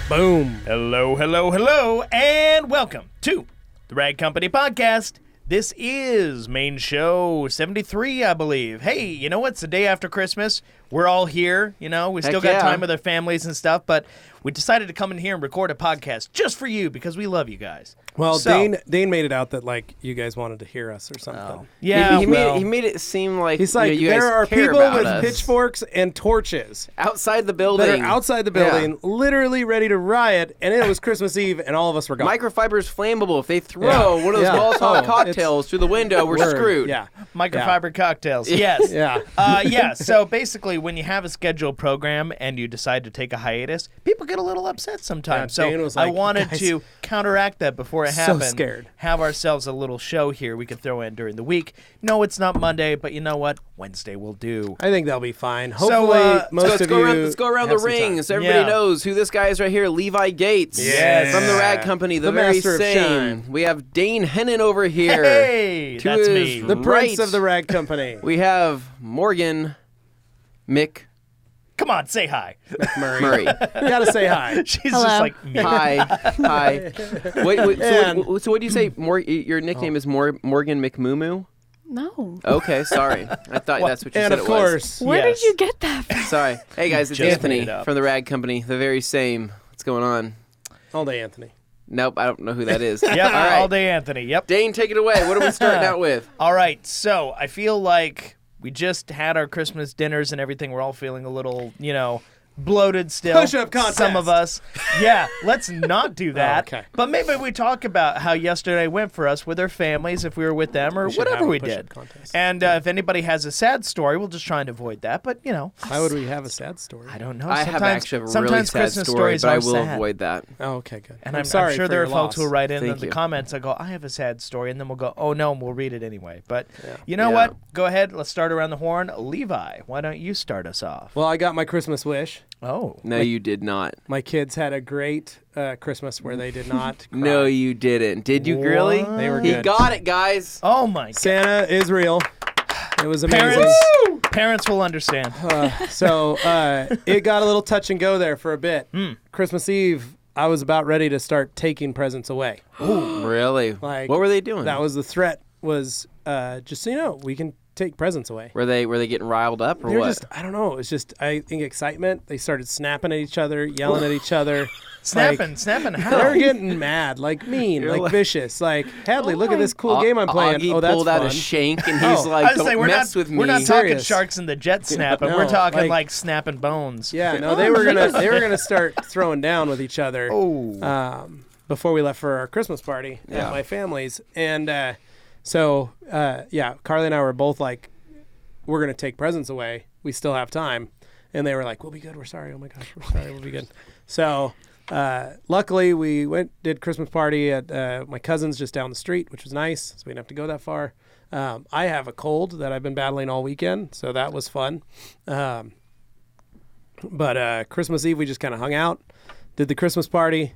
Boom. Hello, hello, hello, and welcome to the Rag Company Podcast. This is main show 73, I believe. Hey, you know what? It's the day after Christmas. We're all here, you know. We still got time with our families and stuff, but we decided to come in here and record a podcast just for you because we love you guys. Well, Dane made it out that like you guys wanted to hear us or something. Oh. Yeah, he made it seem like he's like you there guys are care people about with us. pitchforks and torches outside the building that are outside the building, literally ready to riot. And it was Christmas Eve, and all of us were gone. Microfiber's flammable. If they throw one of those Molotov cocktails through the window, we're screwed. Yeah, microfiber cocktails. Yes. Yeah. So basically, when you have a scheduled program and you decide to take a hiatus, people get a little upset sometimes. Yeah, Dane was like, I wanted to counteract that before it happened. So scared. Have ourselves a little show here we could throw in during the week. No, it's not Monday, but you know what? Wednesday will do. I think that'll be fine. Hopefully, most of you. Let's go around the ring so everybody knows who this guy is right here. Levi Gates, from the Rag Company, the very master of same. We have Dane Hennen over here. Hey, that's me. The prince of the Rag Company. We have Morgan Come on, say hi. McMurry. You gotta say hi. She's Hello. just like me. Hi. So what do you say? Your nickname is Morgan McMumu? No. Okay, sorry. I thought that's what you said And of course, Where did you get that from? Sorry. Hey guys, it's Just Anthony made it up. from the Rag Company, the very same. What's going on? all day, Anthony. Nope, I don't know who that is. Yep, All right. all day Anthony. Yep. Dane, take it away. What are we starting out with? All right, so I feel like we just had our Christmas dinners and everything. We're all feeling a little, bloated still. Push-up contest. Some of us. Yeah, let's not do that. okay. But maybe we talk about how yesterday went for us with our families, if we were with them, or We should whatever have a we push-up did. contest. And if anybody has a sad story, we'll just try and avoid that. But, Why would we have a sad story? I don't know. I have actually a really sometimes sad Christmas story, stories but I are will sad. avoid that. Oh, okay, good. And I'm sorry sure for there are your folks who loss. write in Thank the you. comments that go, I have a sad story, and then we'll go, oh no, and we'll read it anyway. But you know Yeah. what? Go ahead. Let's start around the horn. Levi, why don't you start us off? Well, I got my Christmas wish. Oh. No, you did not. My kids had a great Christmas where they did not cry. No, you didn't. Did you really? What? They were He good. got it, guys. Oh my God. Santa is real. It was amazing. Parents will understand. So it got a little touch and go there for a bit. Christmas Eve, I was about ready to start taking presents away. Really? Like, what were they doing? That was the threat. Was just so you know, we can take presents away. Were they getting riled up or They were what? just, I don't know. It was just, I think, excitement. They started snapping at each other, yelling at each other. Snapping They how? were getting mad, like mean, You're like like- vicious. Like, Hadley, look at this cool game I'm playing. Augie Oh, that's pulled out fun. a shank and I he's like, was "Don't saying, mess with me." We're not talking Serious. sharks in the jet snapping. No, We're talking like- like snapping bones. Yeah, no, they were gonna start throwing down with each other. Oh. Before we left for our Christmas party at my family's, and so Carly and I were both like, we're gonna take presents away. We still have time, and they were like, we'll be good. We're sorry. Oh my gosh, we're sorry. We'll be good. So luckily we did Christmas party at my cousin's just down the street, which was nice. So we didn't have to go that far. I have a cold that I've been battling all weekend, so that was fun. But Christmas Eve we just kind of hung out, did the Christmas party,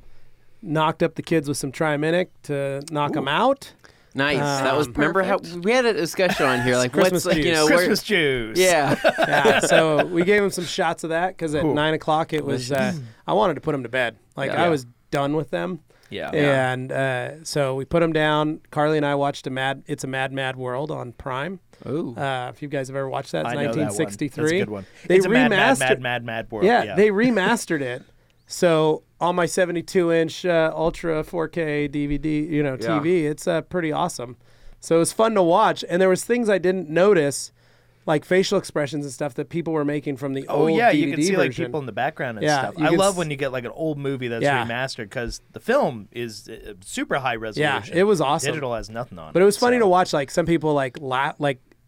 knocked up the kids with some Triaminic to knock them out. Nice. That was. Remember how we had a discussion on here, like Christmas what's like, juice. Christmas juice. Yeah. Yeah, so we gave them some shots of that because at 9 o'clock it was. I wanted to put them to bed. Like Yeah. I was done with them. Yeah. And so we put them down. Carly and I watched It's a Mad Mad World on Prime. Ooh. If you guys have ever watched that, it's I know that one. 1963. That's a good one. They It's a mad remastered. mad world. Yeah, they remastered it. So on my 72-inch Ultra 4K DVD, TV, it's pretty awesome. So it was fun to watch, and there was things I didn't notice, like facial expressions and stuff that people were making from the old DVD you can see like version. people in the background and Yeah, stuff. you I can love when you get like an old movie that's Yeah. remastered because the film is super high resolution. Yeah, it was awesome. Digital has nothing on it. But it was funny so. to watch, like some people like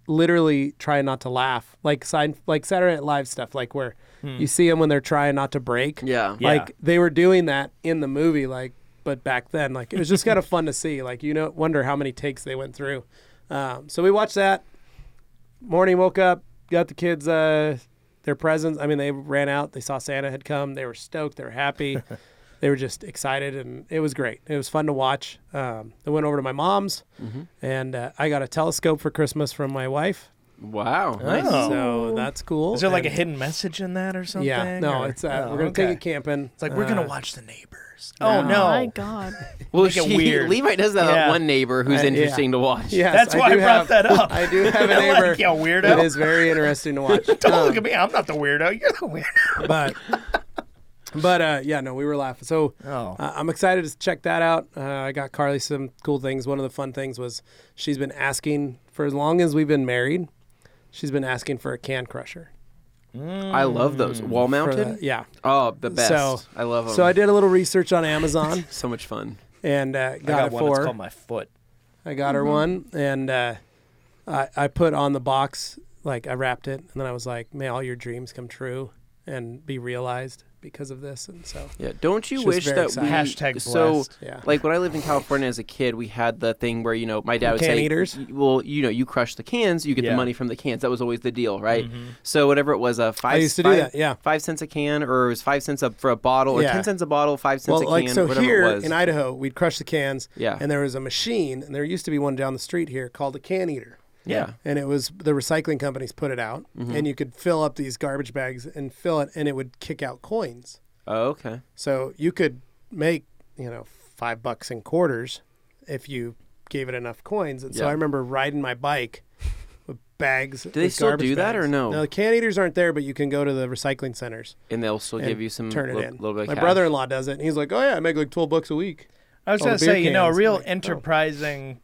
literally try not to laugh, like Saturday Night Live stuff, like where you see them when they're trying not to break. Yeah. Like they were doing that in the movie, like, but back then, like it was just kind of fun to see. Like wonder how many takes they went through. So we watched that. Morning, woke up, got the kids their presents. I mean, they ran out. They saw Santa had come. They were stoked. They were happy. They were just excited, and it was great. It was fun to watch. They went over to my mom's, and I got a telescope for Christmas from my wife. Wow. Nice. Oh. So that's cool. Is there like a And- hidden message in that or something? Yeah, no, or- it's we're gonna take it camping. It's like we're gonna watch The Neighbors. Oh Oh no! my God. Well, Make it weird. Levi does that Yeah. one neighbor who's Yeah. interesting to watch. Yes, That's why I do brought have- that up. I do have a I'm neighbor. like, you weirdo. That is very interesting to watch. Don't look at me. I'm not the weirdo. You're the weirdo. But yeah, no, we were laughing. So Oh. I'm excited to check that out. I got Carly some cool things. One of the fun things was she's been asking for as long as we've been married. She's been asking for a can crusher. I love those. Wall For mounted? yeah. Oh, the best. So- I love them. So I did a little research on Amazon So much fun. and got I got it one. for It's her. called My Foot. I got her one, and I put on the box, like I wrapped it, and then I was like, "May all your dreams come true and be realized because of this." And so, Yeah. Don't you She was wish very that excited. we Hashtag so blessed. yeah, like when I lived in California as a kid, we had the thing where my dad would Can say, eaters? "Well, you crush the cans, you get Yeah. the money from the cans." That was always the deal, right? So whatever it was, I used to do that. Yeah. 5 cents a can, or it was 5 cents for a bottle, or Yeah. 10 cents a bottle, 5 cents Well, a can, like so whatever here it was. in Idaho, we'd crush the cans. Yeah. And there was a machine, and there used to be one down the street here called a can eater. Yeah. And it was the recycling companies put it out, and you could fill up these garbage bags and fill it, and it would kick out coins. Oh, okay. So you could make, $5 in quarters if you gave it enough coins. And so Yeah. I remember riding my bike with bags. Do they still do that or no? No, the can eaters aren't there, but you can go to the recycling centers. And they'll still and give you some turn it in. little bit of My cash. brother-in-law does it, and he's like, "Oh yeah, I make like $12 a week." I was Oh, going the to beer say, a cans. real Like, oh. enterprising,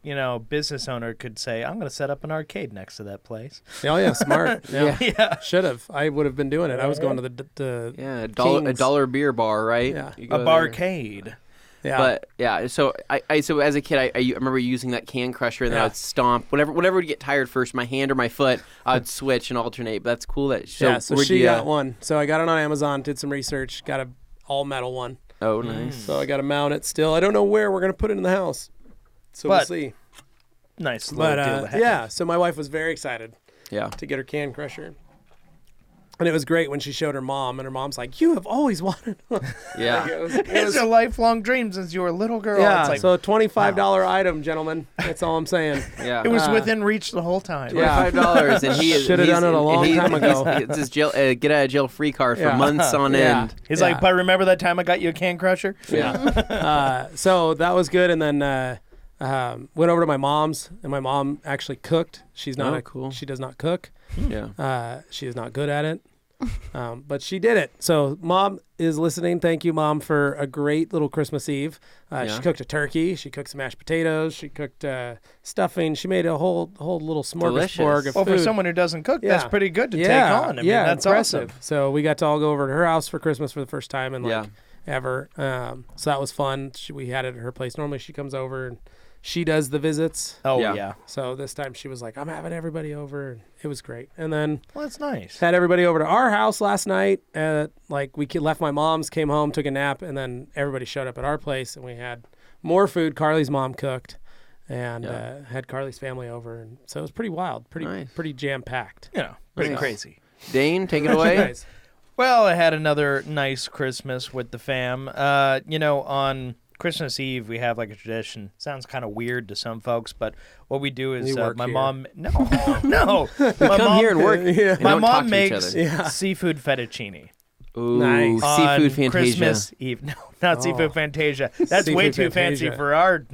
business owner could say, I'm going to set up an arcade next to that place. Oh yeah, smart. Yeah, Yeah. should have. I would have been doing it. I was going to the Yeah, a Kings. dollar beer bar, right? Yeah. You A go there. barcade. yeah. But yeah, so so as a kid, I remember using that can crusher, and then Yeah. I'd stomp whatever would get tired first, my hand or my foot. I'd switch and alternate. But that's cool. So so where'd she you, got one. So I got it on Amazon. Did some research. Got a all metal one. Oh, nice. So I got to mount it still. I don't know where we're gonna put it in the house. So we'll But see. Nice little But deal to have. yeah, so my wife was very excited Yeah. to get her can crusher. And it was great when she showed her mom, and her mom's like, "You have always wanted one." Yeah. It's a lifelong dream since you were a little girl. Yeah, It's like, so $25 item, gentlemen. That's all I'm saying. Yeah. it was within reach the whole time. Yeah. $25, and he Should've done it a long time ago. It's his get out of jail free card for Yeah. months on Yeah. end. He's Yeah. like, but remember that time I got you a can crusher? Yeah. So that was good, and then went over to my mom's, and my mom actually cooked. She's not Oh, cool. She does not cook. Yeah. She is not good at it, but she did it. So mom is listening. Thank you, mom, for a great little Christmas Eve. Yeah. She cooked a turkey. She cooked some mashed potatoes. She cooked stuffing. She made a whole little smorgasbord Delicious. of Well, for food. someone who doesn't cook, that's Yeah. pretty good to yeah, take on. I mean, yeah, that's impressive. awesome. So we got to all go over to her house for Christmas for the first time in Yeah. ever. So that was fun. We had it at her place. Normally she comes over and she does the visits. Oh, Yeah. yeah. So this time she was like, "I'm having everybody over." And it was great. And then Well, that's nice. had everybody over to our house last night. We left my mom's, came home, took a nap, and then everybody showed up at our place, and we had more food. Carly's mom cooked, and Yeah. had Carly's family over, and so it was pretty wild, Nice. pretty jam packed. Pretty Nice. crazy. Dane, take it away. Well, I had another nice Christmas with the fam. On Christmas Eve, we have like a tradition. Sounds kind of weird to some folks, but what we do is You work my here. mom. No, no. My Come mom, here and work. Yeah. and My don't talk mom to each makes other. Yeah. seafood fettuccine. Ooh, Nice. On seafood fantasia. Christmas Eve. No, not Oh. seafood fantasia. That's way Seafood too fancy fantasia. for our,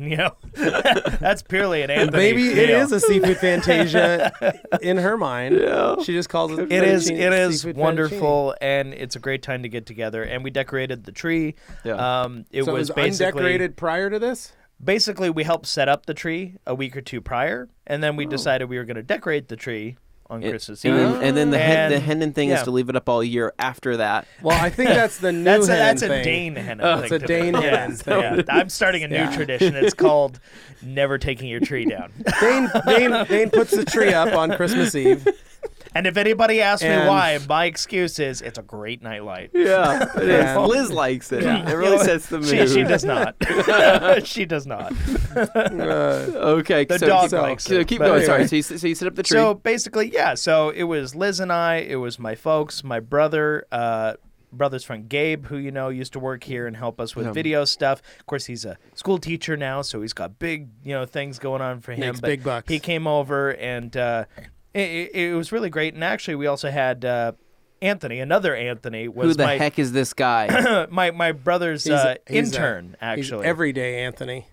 that's purely an Anthony. Maybe it meal. is a seafood fantasia in her mind. Yeah. She just calls it. It is. fettuccine- It is seafood wonderful, and it's a great time to get together. And we decorated the tree. Yeah. It So was it was basically undecorated prior to this. Basically, we helped set up the tree a week or two prior, and then we decided we were going to decorate the tree on Christmas Eve. And then the And- Hennen thing is yeah. to leave it up all year after that. Well, I think that's the new. That's Hennen a thing. Dane Hennen. Oh, thing it's a to Dane me. Hennen thing. Yeah, I'm starting a new Yeah. tradition. It's called never taking your tree down. Dane puts the tree up on Christmas Eve. And if anybody asks me And- why, my excuse is it's a great nightlight. Yeah, it is. Yeah. Liz likes it. Yeah. It really sets the mood. She does not. She does not. Okay, The so dog keep, likes so it, keep but going. Sorry, anyway. so you set up the tree. So basically, yeah. So it was Liz and I. It was my folks, my brother, brother's friend Gabe, who used to work here and help us with Yeah. video stuff. Of course, he's a school teacher now, so he's got big things going on for him. Makes but big bucks. He came over and it was really great. And actually, we also had Anthony, another Anthony. Who the heck is this guy? my brother's intern, actually. He's everyday Anthony.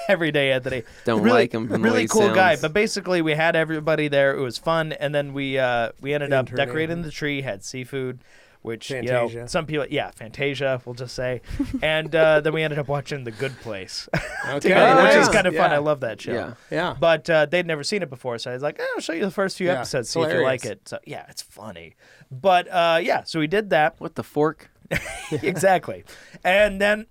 Everyday Anthony. Don't really, like him from the way really he cool guy. sounds. But basically, we had everybody there. It was fun. And then we ended up Intern decorating Anthony. the tree, had seafood. Which, Fantasia. some people, Fantasia, we'll just say. And then we ended up watching The Good Place. Okay, together, which is nice. kind of fun. Yeah. I love that show. Yeah. Yeah. But they'd never seen it before, so I was like, I'll show you the first few Yeah, episodes, it's see if you like hilarious. it. So, yeah, it's funny. But, so we did that. What the fork? Exactly. And then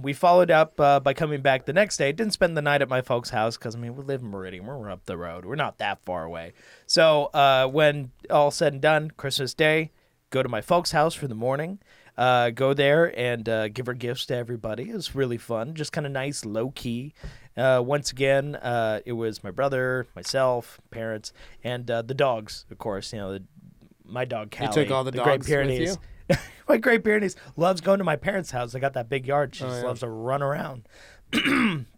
we followed up by coming back the next day. Didn't spend the night at my folks' house because, we live in Meridian. We're up the road. We're not that far away. So when all said and done, Christmas Day, go to my folks' house for the morning. Go there and give her gifts to everybody. It was really fun. Just kind of nice, low-key. Once again, it was my brother, myself, parents, and the dogs, of course. My dog, Callie. You took all the Great dogs with Pyrenees. My Great Pyrenees loves going to my parents' house. They got that big yard. She just yeah. loves to run around.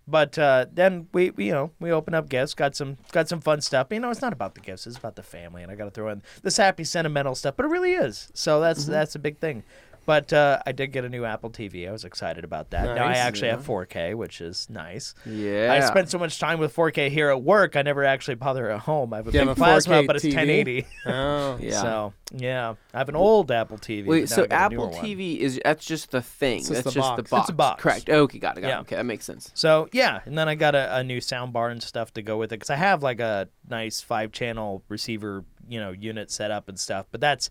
But then we opened up gifts, got some fun stuff. It's not about the gifts; it's about the family, and I got to throw in this happy, sentimental stuff. But it really is. So that's a big thing. But I did get a new Apple TV. I was excited about that. Now I Nice. actually have 4K, which is nice. Yeah. I spent so much time with 4K here at work. I never actually bother at home. I have a Do you big have a plasma, 4K but it's TV? 1080. Oh. Yeah. So yeah, I have an old Apple TV. Wait, but now so I got a newer Apple one. TV that's just the thing. It's just That's the just the box. box. It's a box. Correct. Okay, got it. Yeah. Okay, that makes sense. So yeah, and then I got a new sound bar and stuff to go with it because I have like a nice 5-channel receiver, unit set up and stuff. But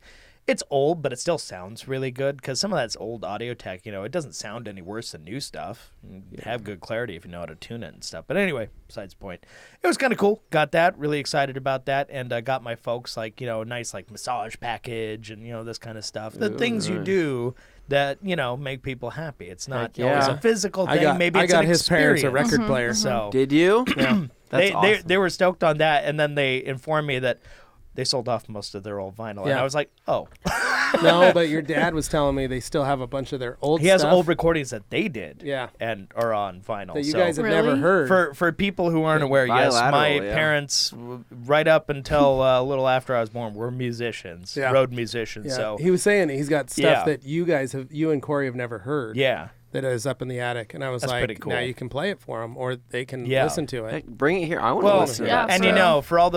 it's old, but it still sounds really good because some of that's old audio tech. It doesn't sound any worse than new stuff. You have good clarity if you know how to tune it and stuff. But anyway, besides the point, it was kind of cool. Got that, really excited about that, and got my folks a nice massage package and this kind of stuff. The things you nice. do that make people happy. It's not Heck always yeah. a physical I thing. got, Maybe I it's got an his parents a experience. record player. So Did you? Yeah. That's awesome. they were stoked on that, and then they informed me that they sold off most of their old vinyl, and Yeah. I was like, oh. No, but your dad was telling me they still have a bunch of their old He has stuff old recordings that they did, Yeah. and are on vinyl. that you so guys have never Really? heard. for people who aren't aware, yes, Bilateral, my yeah. parents, right up until a little after I was born, were musicians, Yeah. road musicians. Yeah. So He was saying he's got stuff Yeah. that you and Corey have never heard. yeah, That is up in the attic, and I was That's like, pretty cool. now you can play it for them, or they can Yeah. listen to it. Heck, bring it here. I want to well, listen to yeah, that. and stuff. for all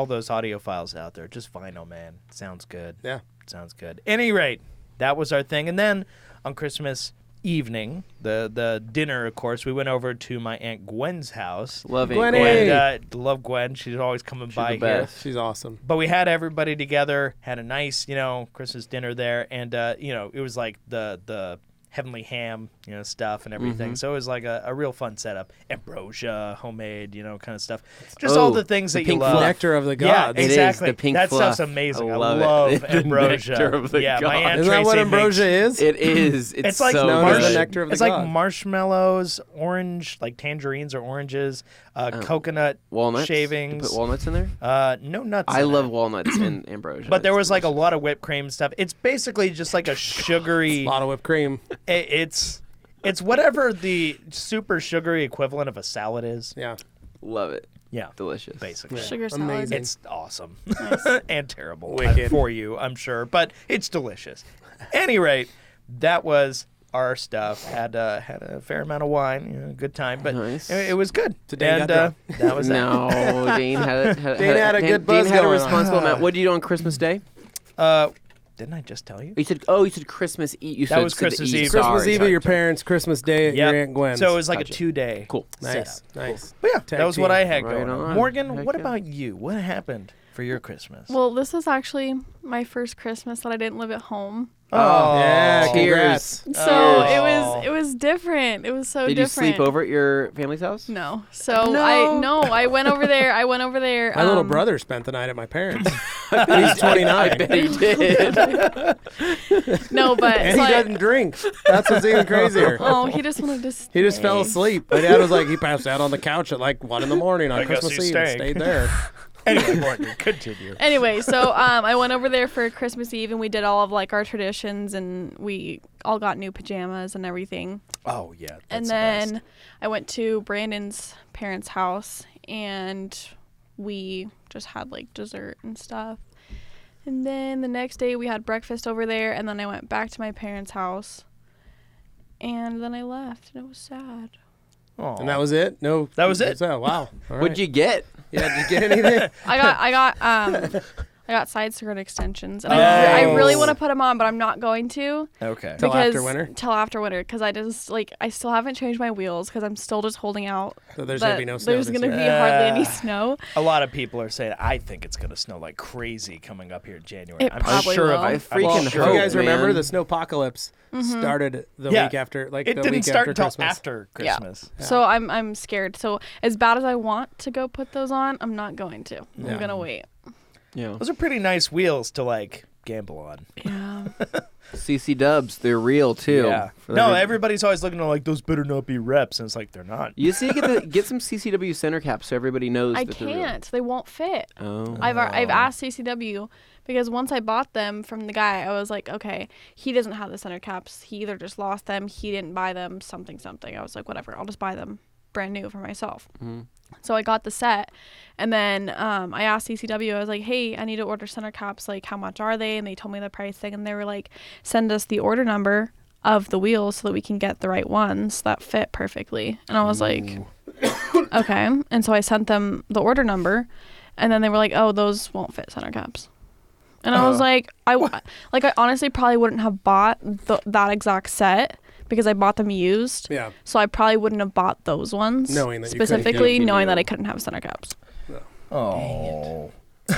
those audio files out there, just vinyl, man, sounds good. Yeah. Sounds good. Any rate, that was our thing. And then on Christmas evening, the dinner, of course, we went over to my Aunt Gwen's house. Love it. Gwenny. And love Gwen. She's always coming by the here. best. She's awesome. But we had everybody together, had a nice, Christmas dinner there. And, it was like the heavenly ham, stuff and everything. So it was like a real fun setup. Ambrosia, homemade, kind of stuff. Just all the things the that you pink love. fluff. Nectar of the Yeah, gods. It is, exactly. the pink that fluff. stuff's amazing. I love love it. The ambrosia. nectar of the yeah, my gods. Aunt Isn't that what Tracy ambrosia makes- is? It is. It's like so known as the good. nectar of the It's like gods. marshmallows, orange, like tangerines or oranges, coconut Walnuts. shavings. You put walnuts in there. No nuts. I in love it. walnuts and ambrosia. But there It's was like a delicious. lot of whipped cream stuff. It's basically just like a sugary. A lot of whipped cream. It's whatever the super sugary equivalent of a salad is. Yeah. Love it. Yeah, Delicious. basically. Sugar salad. Amazing. It's awesome and terrible Wicked. for you, I'm sure, but it's delicious. Any rate, that was our stuff. Had a fair amount of wine, good time, but Nice. it was good. Dane and got that was that. No, Dane had Dane had a good buzz Dane had a going on. responsible amount. What did you do on Christmas Day? Didn't I just tell you? You said Christmas Eve. You That said was Christmas Eve. Christmas Sorry, Eve sorry, at your sorry. parents', Christmas Day at Yep. your Aunt Gwen's. So it was like Gotcha. a 2-day. Cool. nice, setup. nice. But yeah, Tag that was what team. I had Right going on. on. Morgan, Heck what yeah. about you? What happened for your Christmas? Well, this was actually my first Christmas that I didn't live at home. Oh, Yeah, Cheers. congrats. So Oh. it was different. It was so Did you different. sleep over at your family's house? No. So No. I went over there. My little brother spent the night at my parents. He's I 29. bet he did. No, but And so he doesn't drink. That's what's even crazier. Oh, he just wanted to stay. He just fell asleep. My dad was like, he passed out on the couch at like 1 a.m. on I guess Christmas he's Eve and staying. stayed there. Anyway, Morgan, continue. Anyway, so I went over there for Christmas Eve and we did all of like our traditions and we all got new pajamas and everything. Oh, yeah. That's And the then best. I went to Brandon's parents' house and we just had like dessert and stuff. And then the next day we had breakfast over there, and then I went back to my parents' house. And then I left, and it was sad. Aww. And that was it? No. That was it? Oh, wow. All What'd you get? Yeah, did you get anything? I got side skirt extensions, and I really want to put them on, but I'm not going to. Okay. Till after winter? Till after winter, because I still haven't changed my wheels because I'm still just holding out. So there's going to be no snow. There's going to be hardly any snow. A lot of people are saying, I think it's going to snow like crazy coming up here in January. It I'm probably sure will. of it. I freaking If hope, you guys remember, man. the snowpocalypse started the week after, like it the didn't week start after until Christmas. after Christmas. Yeah. So I'm scared. So as bad as I want to go put those on, I'm not going to. Yeah. I'm going to wait. Yeah. Those are pretty nice wheels to like gamble on. Yeah. CC dubs, they're real too. Yeah. No, everybody's always looking at like those better not be reps, and it's like they're not. You see, get some CCW center caps so everybody knows. I that they're real. can't. They won't fit. Oh. I've asked CCW because once I bought them from the guy, I was like, okay, he doesn't have the center caps. He either just lost them, he didn't buy them, something. I was like, whatever, I'll just buy them brand new for myself. Mm-hmm. So I got the set, and then I asked CCW, I was like, hey, I need to order center caps, like how much are they? And they told me the pricing, and they were like, send us the order number of the wheels so that we can get the right ones that fit perfectly. And I was like, okay. And so I sent them the order number, and then they were like, oh, those won't fit center caps. And I was like, I honestly probably wouldn't have bought that exact set because I bought them used. Yeah. So I probably wouldn't have bought those ones. Knowing that you couldn't specifically get it. knowing that I couldn't have center caps. Oh.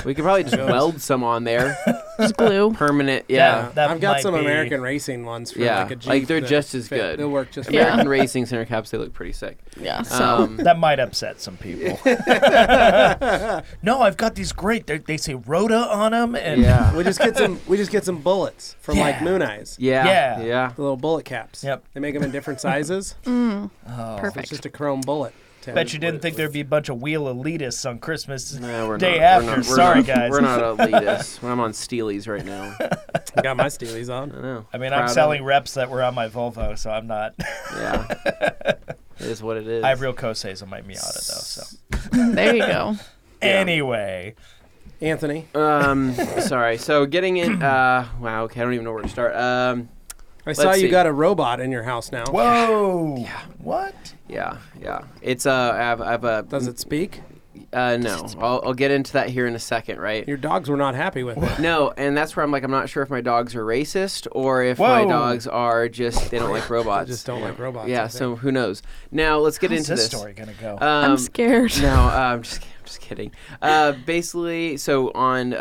We could probably just weld some on there. Just glue. Permanent, yeah. That I've got might some be- American Racing ones for Yeah, like a Jeep. like they're that just as fit. good. They'll work just Yeah. American Racing center caps, they look pretty sick. Yeah. So That might upset some people. No, I've got these great. They say Rhoda on them, and Yeah. We just get some bullets from Yeah. like Moon Eyes. Yeah. Yeah. Yeah. The little bullet caps. Yep. They make them in different sizes. Oh. It's perfect. just a chrome bullet. Bet you didn't think there'd be a bunch of wheel elitists on Christmas Nah, we're day not, after. We're not, Sorry, guys. We're not elitists. I'm on Steelies right now. I got my Steelies on. I know. I mean, Proud I'm of selling it. reps that were on my Volvo, so I'm not. Yeah. It is what it is. I have real Koseis on my Miata, though. So there you go. anyway, Anthony. Sorry. So getting in. Wow. Okay. I don't even know where to start. I saw Let's you see. got a robot in your house now. whoa, yeah. What? Yeah. Yeah. It's I have a. Does it speak? No. I'll get into that here in a second. Right. Your dogs were not happy with it. No, and that's where I'm like, I'm not sure if my dogs are racist or if my Whoa. dogs are just, they don't like I robots. just don't like robots. I Yeah, think. so who knows? Now, let's get How's into this this. story gonna go? I'm scared. No, I'm just kidding. Basically, so on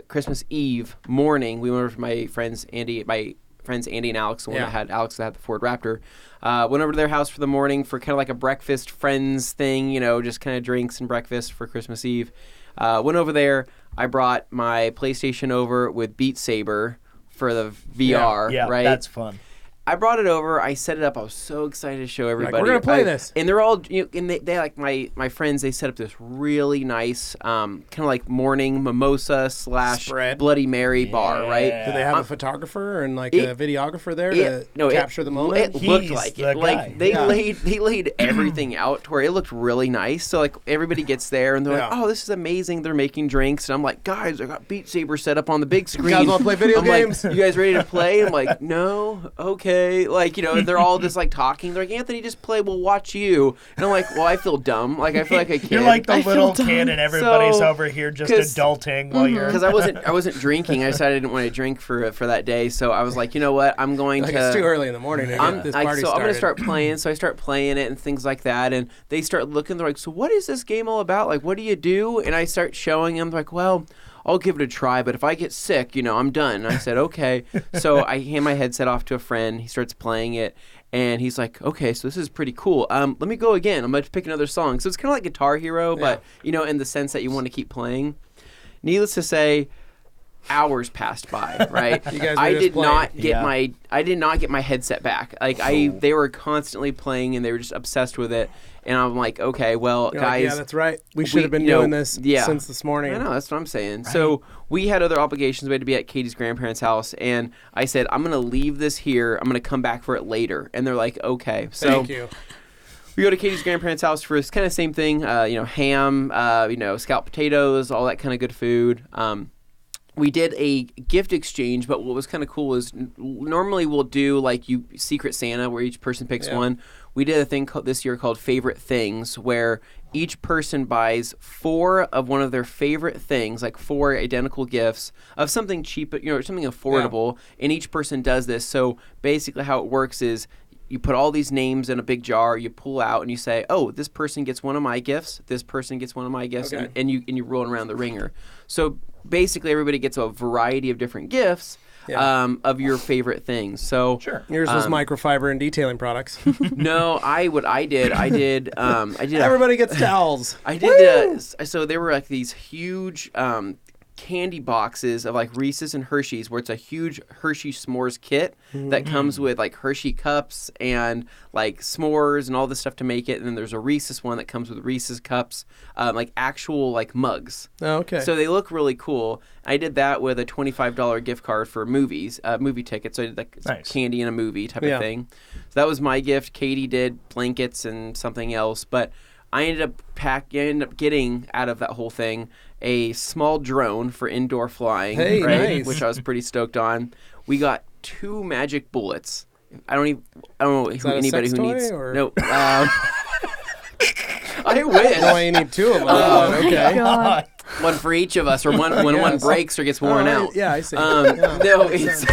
Christmas Eve morning, we went over to my friends Andy and Alex, the one that had the Ford Raptor. Went over to their house for the morning for kind of like a breakfast friends thing, just kind of drinks and breakfast for Christmas Eve. Went over there. I brought my PlayStation over with Beat Saber for the VR, yeah, right? that's fun. I brought it over. I set it up. I was so excited to show everybody. we're gonna play this, and they're all, and they like my friends. They set up this really nice, kind of like morning mimosa / Spread. Bloody Mary bar, right? Do they have a photographer and like a videographer there to capture the moment? It looked He's like the it. Like guy. they laid everything out to where it looked really nice. So like everybody gets there and they're like, Yeah. "Oh, this is amazing." They're making drinks, and I'm like, "Guys, I got Beat Saber set up on the big screen. You guys wanna play video I'm games? Like, you guys ready to play?" I'm like, "No, okay." Like they're all just like talking. They're like, "Anthony, just play. We'll watch you." And I'm like, "Well, I feel dumb. Like I feel like a kid." You're like the I feel little dumb. kid, and everybody's So, over here just 'cause- adulting while you're. Because I wasn't drinking. I decided I didn't want to drink for that day. So I was like, you know what? I'm going Like to. it's too early in the morning to get this party so I'm started. gonna start playing. So I start playing it and things like that. And they start looking. They're like, "So what is this game all about? Like, what do you do?" And I start showing them. They're like, "Well, I'll give it a try, but if I get sick, I'm done." And I said, "Okay." So I hand my headset off to a friend. He starts playing it. And he's like, "Okay, so this is pretty cool. Let me go again. I'm going to pick another song." So it's kind of like Guitar Hero, but, in the sense that you want to keep playing. Needless to say, hours passed by, right? You guys were I just did playing. not get my headset back. Like they were constantly playing and they were just obsessed with it. And I'm like, "Okay, well, You're guys, like, yeah, that's right. We should have been you know, doing this yeah. since this morning." I know, that's what I'm saying. So we had other obligations. We had to be at Katie's grandparents' house, and I said, "I'm going to leave this here. I'm going to come back for it later." And they're like, "Okay." So Thank you. We go to Katie's grandparents' house for this kind of same thing, ham, scalloped potatoes, all that kind of good food. We did a gift exchange, but what was kind of cool is normally we'll do like Secret Santa where each person picks one. We did a thing this year called Favorite Things where each person buys 4 of one of their favorite things, like 4 identical gifts of something cheap, something affordable, and each person does this. So basically how it works is you put all these names in a big jar, you pull out, and you say, oh, this person gets one of my gifts, this person gets one of my gifts, and you roll it around the ringer. So basically everybody gets a variety of different gifts of your favorite things. So yours was microfiber and detailing products. No, I did everybody gets towels. I did so there were like these huge candy boxes of like Reese's and Hershey's where it's a huge Hershey s'mores kit that comes with like Hershey cups and like s'mores and all this stuff to make it, and then there's a Reese's one that comes with Reese's cups, like actual like mugs. Oh, okay. So they look really cool. I did that with a $25 gift card for movies, movie tickets. So I did like candy in a movie type of thing. So that was my gift. Katie did blankets and something else, but I ended up getting out of that whole thing a small drone for indoor flying, nice. Which I was pretty stoked on. We got 2 magic bullets. I don't know anybody who needs. No. I wish. No, you need 2 of them. Okay. God. One for each of us, or one when one breaks or gets worn out. Yeah, I see. No, it's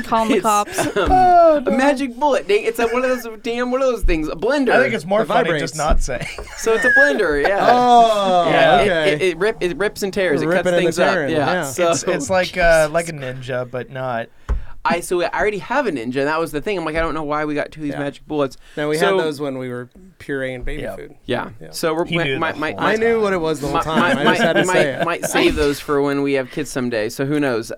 Call the cops. A magic bullet. It's one of those things. A blender. I think it's more funny just not saying. So it's a blender. Yeah. Oh, okay. It rips and tears. It cuts things up. Yeah. So it's like a ninja, but not. I already have a ninja, and that was the thing. I'm like, I don't know why we got 2 of these magic bullets. No, we had those when we were pureeing baby food. Yeah. So I knew what it was the whole time. I just had to say it. Might save those for when we have kids someday. So who knows?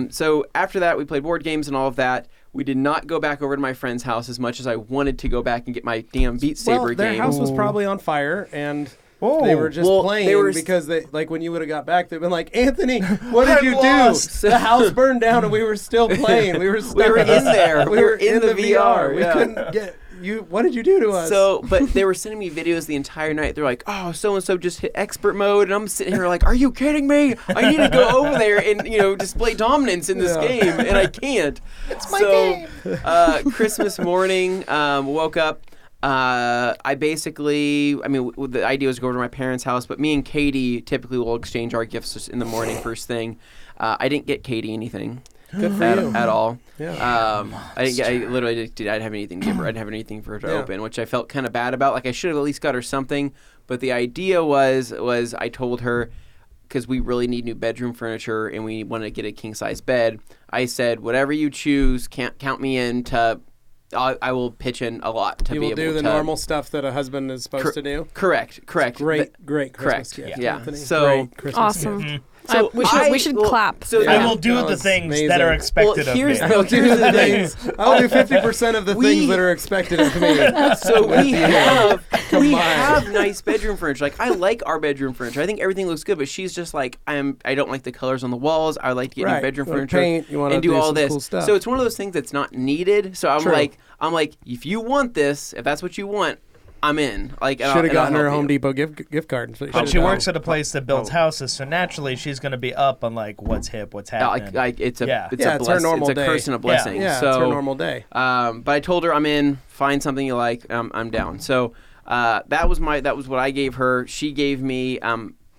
So after that, we played board games and all of that. We did not go back over to my friend's house as much as I wanted to go back and get my damn Beat Saber game. Their house was probably on fire, and they were just playing because they when you would have got back, they'd been like, Anthony, what did you do? The house burned down and we were still playing. We were in there. We were in the VR. We couldn't get you. What did you do to us? So, but they were sending me videos the entire night. They're like, oh, so-and-so just hit expert mode. And I'm sitting here like, are you kidding me? I need to go over there and, display dominance in this game. And I can't. It's my game. Christmas morning, woke up. The idea was to go over to my parents' house, but me and Katie typically will exchange our gifts in the morning first thing. I didn't get Katie anything. Good for you. At all. Yeah. I didn't have anything to give her. I didn't have anything for her to open, which I felt kind of bad about. Like I should have at least got her something. But the idea was I told her, because we really need new bedroom furniture and we want to get a king size bed. I said, whatever you choose, count me in to. I will pitch in a lot to be able to... You will do the normal stuff that a husband is supposed to do? Correct. Great Christmas gift. Yeah. Anthony. So great Christmas awesome. gift. So we should clap. So I will do the things that are expected of me. Here's I'll do 50% of the things that are expected of me. So we have nice bedroom furniture. Like I like our bedroom furniture. I think everything looks good, but she's just like I don't like the colors on the walls. I like to get new bedroom furniture paint, and do all this. Cool stuff. So it's one of those things that's not needed. So I'm like, if you want this, if that's what you want, I'm in. Like, should have gotten her a Home Depot gift card. But she works at a place that builds houses, so naturally she's going to be up on like what's hip, what's happening. It's her normal day. It's a curse and a blessing. Yeah, so, it's her normal day. But I told her I'm in. Find something you like. I'm down. So that was what I gave her. She gave me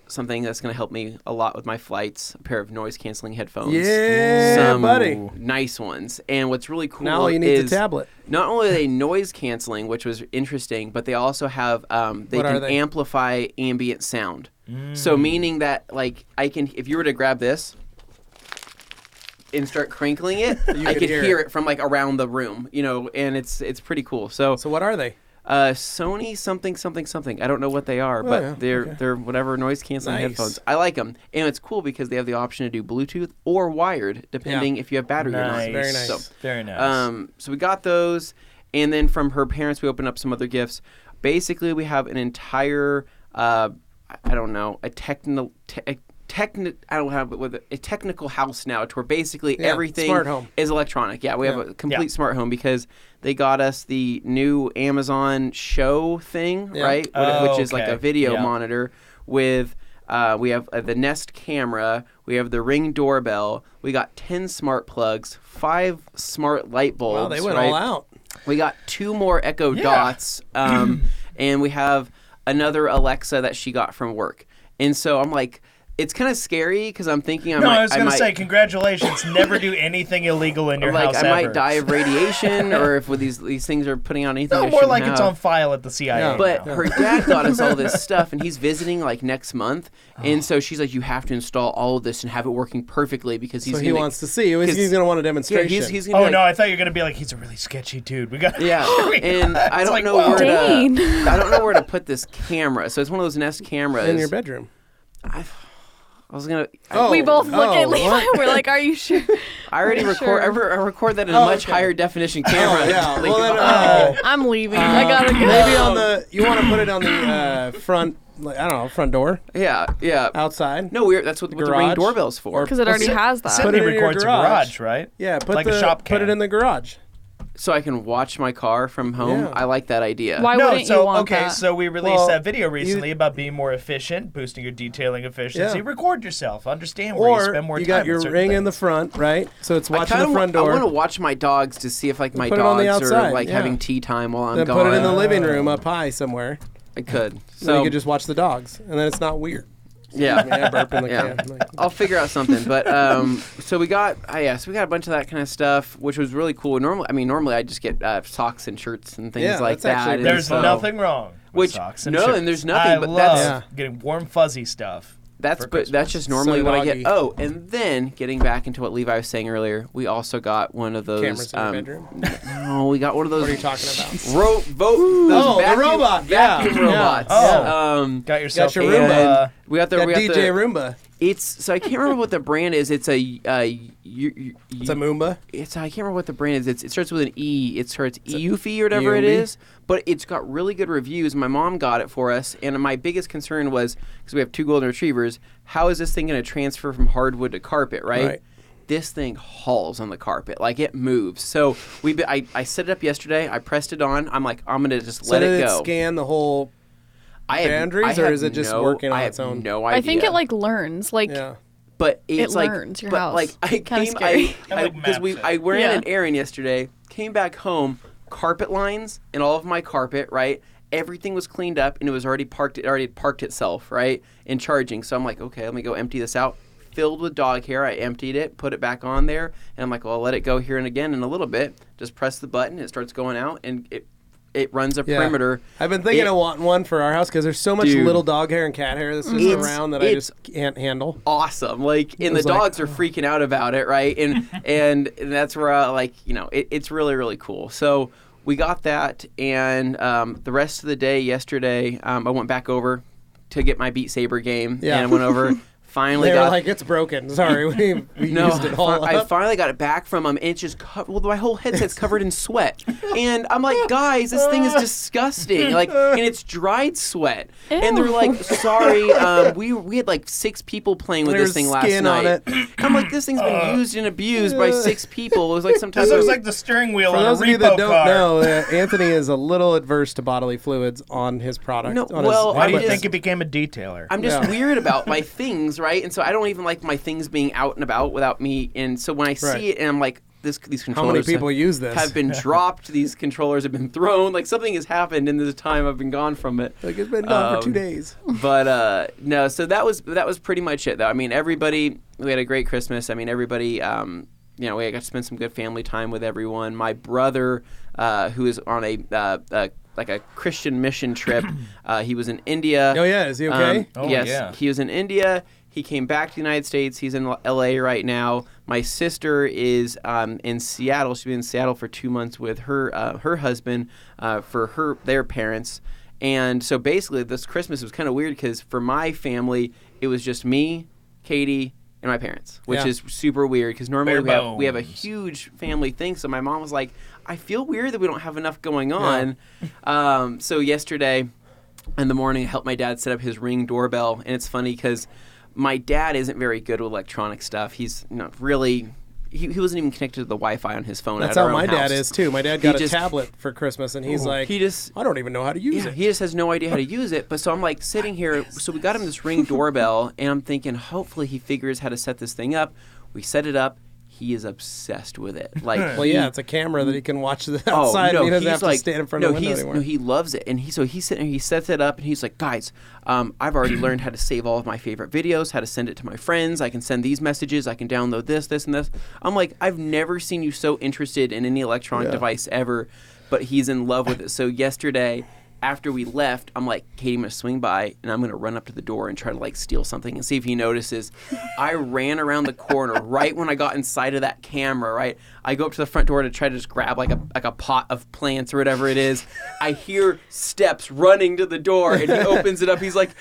something that's going to help me a lot with my flights. A pair of noise canceling headphones. Yeah, buddy. Nice ones. And what's really cool now all you need is the tablet. Not only are they noise canceling, which was interesting, but they also have they can amplify ambient sound. So meaning that like I can, if you were to grab this and start crinkling it, I could hear it from like around the room, and it's pretty cool. So what are they? Sony something. I don't know what they are, but they're whatever noise canceling headphones. I like them, and it's cool because they have the option to do Bluetooth or wired, depending if you have battery or not. Very nice. Very nice. So we got those, and then from her parents, we opened up some other gifts. Basically, we have an entire, I don't have with a technical house now, to where basically everything smart home. is electronic. Yeah, we have a complete smart home because they got us the new Amazon Show thing, right? Which is like a video monitor with. We have the Nest camera. We have the Ring doorbell. We got 10 smart plugs, 5 smart light bulbs. Wow, they went all out. We got 2 more Echo Dots, and we have another Alexa that she got from work. And so I'm like, it's kind of scary because I'm thinking I was going to say, congratulations. Never do anything illegal in your house I might die of radiation, or if these things are putting on anything. No, more like it's on file at the CIA. Yeah. But her dad got us all this stuff, and he's visiting like next month. And so she's like, you have to install all of this and have it working perfectly because he wants to see. He's going to want a demonstration. Yeah, he's gonna no, I thought you were going to be like, he's a really sketchy dude. We got and I don't know where to put this camera. So it's one of those Nest cameras in your bedroom. I was gonna. We both look at Levi. We're like, "Are you sure?" I already record. I record that in a much higher definition camera. Well, then, I'm leaving. I gotta go. Maybe on the. You want to put it on the front. Like, I don't know, front door. Yeah. Outside. No, that's what the Ring doorbell's for. Because it already has that. Sydney records a garage, right? Yeah. Like a shop cam. Put it in the garage. So I can watch my car from home. Yeah. I like that idea. Why wouldn't you want that? So we released that video recently about being more efficient, boosting your detailing efficiency. Record yourself. Understand where you spend more time. You got your Ring in the front, right? So it's watching the front door. I want to watch my dogs to see if like my dogs are like having tea time while I'm gone. Put it in the living room up high somewhere. I could. So you could just watch the dogs, and then it's not weird. Yeah. I burp in the can. I'll figure out something. But so we got a bunch of that kind of stuff, which was really cool. Normally I just get socks and shirts and things like that. There's nothing wrong with socks and shirts. And there's nothing. I love getting warm fuzzy stuff. That's just normally what I get. Oh, and then getting back into what Levi was saying earlier, we also got one of those cameras in your bedroom. No, we got one of those. What are you talking about? The robot. Vacuum robots. Oh, got yourself your Roomba. We got DJ Roomba. I can't remember what the brand is. It's a it's a Moomba. I can't remember what the brand is. It starts with an E. It starts Eufy or whatever it is. But it's got really good reviews. My mom got it for us, and my biggest concern was, because we have 2 golden retrievers, how is this thing going to transfer from hardwood to carpet, right? This thing hauls on the carpet. Like, it moves. So I set it up yesterday. I pressed it on. I'm like, I'm going to just let it go. Did it scan the whole boundaries, or is it just working on its own? No idea. I think it, like, learns. Like, but it's it learns your house. Like, I ran an errand yesterday, came back home, carpet lines in all of my carpet, right? Everything was cleaned up, and it was already parked. It already parked itself, right? And charging. So I'm like, okay, let me go empty this out. Filled with dog hair. I emptied it, put it back on there, and I'm like, well, I'll let it go here and again in a little bit. Just press the button, it starts going out, and it runs a perimeter. I've been thinking of wanting one for our house because there's so much little dog hair and cat hair that's just around that I just can't handle. Awesome. Like, and the dogs are freaking out about it, right? And that's where, it's really, really cool. So we got that, and the rest of the day yesterday, I went back over to get my Beat Saber game, and I went over. Finally they were like, it's broken. Sorry, we used it all up. I finally got it back from them, and it's just my whole headset's covered in sweat. And I'm like, guys, this thing is disgusting. Like, and it's dried sweat. Ew. And they're like, sorry, we had like 6 people playing with this thing last night. I'm like, this thing's been used and abused by 6 people. It was like sometimes. This looks like the steering wheel for on a repo car. For those of you that don't know, Anthony is a little adverse to bodily fluids on his product. Why do you think he became a detailer? I'm just weird about my things, right? And so I don't even like my things being out and about without me. And so when I see it, and I'm like, these controllers. How many people use this? Have been dropped. These controllers have been thrown. Like, something has happened in the time I've been gone from it. Like, it's been gone for 2 days. But no, so that was pretty much it, though. I mean, we had a great Christmas. I mean, everybody, we got to spend some good family time with everyone. My brother, who is on a Christian mission trip, he was in India. Oh yeah, is he okay? Yes, he was in India. He came back to the United States. He's in L.A. right now. My sister is in Seattle. She's been in Seattle for 2 months with her husband for their parents. And so basically this Christmas was kind of weird because for my family, it was just me, Katie, and my parents, which is super weird because normally we have a huge family thing. So my mom was like, I feel weird that we don't have enough going on. So yesterday in the morning, I helped my dad set up his Ring doorbell. And it's funny because my dad isn't very good with electronic stuff. He's not really. He wasn't even connected to the Wi-Fi on his phone. That's at how our my own dad house. is too. My dad got a tablet for Christmas, and he's like, I don't even know how to use it. He just has no idea how to use it. But so I'm like sitting here. So we got him this Ring doorbell, and I'm thinking, hopefully he figures how to set this thing up. We set it up. He is obsessed with it. Like, well, yeah, it's a camera that he can watch the outside. And he doesn't have to stand in front of the window anymore. No, he loves it, and he's sitting there. He sets it up, and he's like, guys, I've already learned how to save all of my favorite videos, how to send it to my friends. I can send these messages. I can download this, and this. I'm like, I've never seen you so interested in any electronic device ever, but he's in love with it. So yesterday, after we left, I'm like, Katie, I'm going to swing by, and I'm going to run up to the door and try to, like, steal something and see if he notices. I ran around the corner right when I got inside of that camera, right? I go up to the front door to try to just grab, like a pot of plants or whatever it is. I hear steps running to the door, and he opens it up. He's like,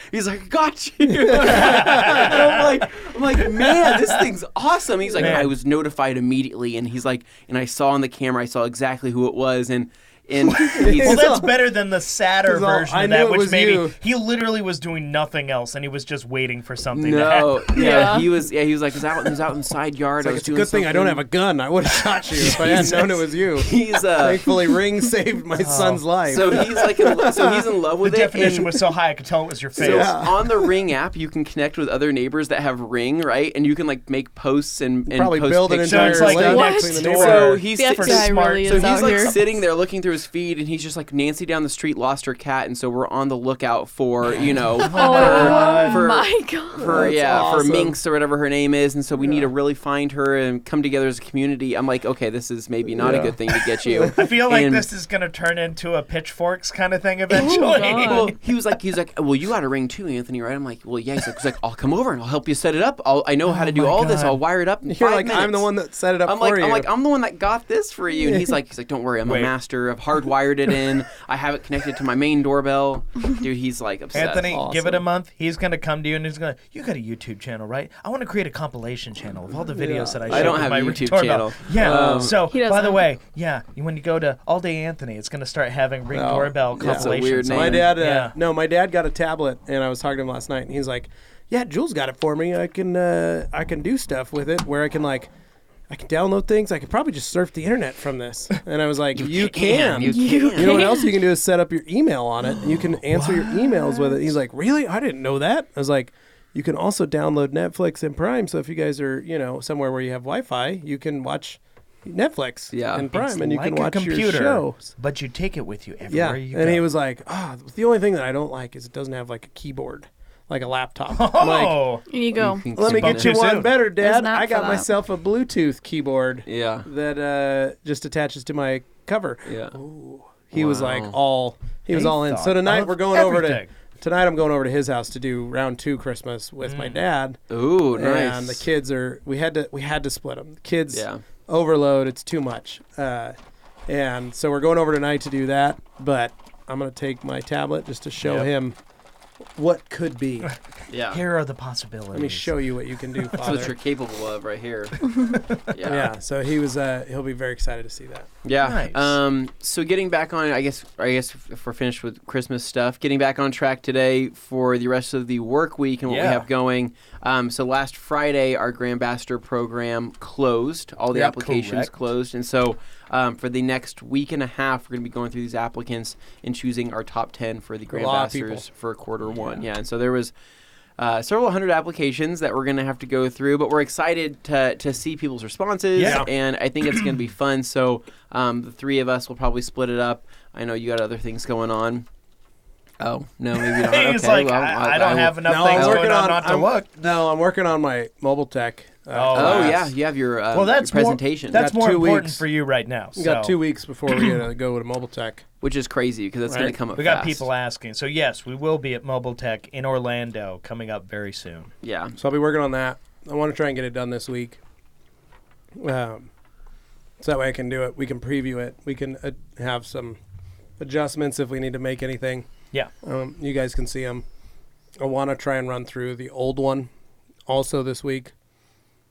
got you. And I'm like, man, this thing's awesome. He's like, I was notified immediately, and he's like, and I saw on the camera, I saw exactly who it was, and well, that's better than the sadder version of that, which maybe he literally was doing nothing else and he was just waiting for something to happen. He was like, he was out in the side yard. It's a good thing I don't have a gun. I would have shot you if I hadn't known it was you. Thankfully, Ring saved my son's life. So he's like, he's in love with the it. The definition was so high I could tell it was your face. So on the Ring app, you can connect with other neighbors that have Ring, right? And you can like make posts and probably post build an entire next door. So he's sitting there looking through his feed, and he's just like, Nancy down the street lost her cat, and so we're on the lookout for, for Minx or whatever her name is, and so we need to really find her and come together as a community. I'm like, okay, this is maybe not a good thing to get you. I feel like this is going to turn into a pitchforks kind of thing eventually. Well, he was like, well, you got a Ring too, Anthony, right? I'm like, well, yeah. He's like, I'll come over and I'll help you set it up. I know how to do all this. I'll wire it up in 5 minutes. I'm the one that set it up for you. I'm the one that got this for you. And he's like, don't worry, I'm a master. I've hardwired it in. I have it connected to my main doorbell. Dude, he's like obsessed. Anthony, give it a month. He's going to come to you and he's going to, you got a YouTube channel, right? I want to create a compilation channel of all the videos that I show. I don't have a YouTube channel. Yeah. So, by the way, when you go to All Day Anthony, it's going to start having Ring doorbell compilations. That's a weird name. My dad got a tablet, and I was talking to him last night, and he's like, yeah, Jules got it for me. I can do stuff with it where I can download things. I could probably just surf the internet from this. And I was like, you can. You know what else you can do is set up your email on it. And you can answer your emails with it. He's like, really? I didn't know that. I was like, you can also download Netflix and Prime. So if you guys are, somewhere where you have Wi-Fi, you can watch Netflix and Prime, and you can watch your shows. But you take it with you everywhere you go. And he was like, the only thing that I don't like is it doesn't have like a keyboard. Like a laptop. Here you go. Let me get you one better, Dad. I got myself a Bluetooth keyboard. Yeah. That just attaches to my cover. Yeah. Ooh. He was like all in. So tonight we're going over to. Tonight I'm going over to his house to do round 2 Christmas with my dad. Ooh, nice. And the kids are. We had to split them. The kids overload. It's too much. And so we're going over tonight to do that. But I'm gonna take my tablet just to show him what could be. Yeah. Here are the possibilities. Let me show you what you can do, Father. That's what you're capable of right here. Yeah. So he was. He'll be very excited to see that. Yeah. Nice. So getting back on, I guess if we're finished with Christmas stuff, getting back on track today for the rest of the work week and what we have going. So last Friday, our Grand Ambassador program closed. All the applications closed, and so. For the next week and a half, we're going to be going through these applicants and choosing our top 10 for the Grand Ambassadors for quarter 1. Yeah, and so there was several hundred applications that we're going to have to go through, but we're excited to see people's responses, and I think it's going to be fun. So the 3 of us will probably split it up. I know you got other things going on. Oh, no, maybe not. He's like, I don't have enough things going on not to look. No, I'm working on my mobile tech. Yeah, you have your presentation. That's more important for you right now. We got 2 weeks before we're going to go to mobile tech. Which is crazy because that's going to come up We got people asking. So, yes, we will be at Mobile Tech in Orlando coming up very soon. Yeah. So I'll be working on that. I want to try and get it done this week. So that way I can do it. We can preview it. We can have some adjustments if we need to make anything. Yeah. You guys can see them. I want to try and run through the old one also this week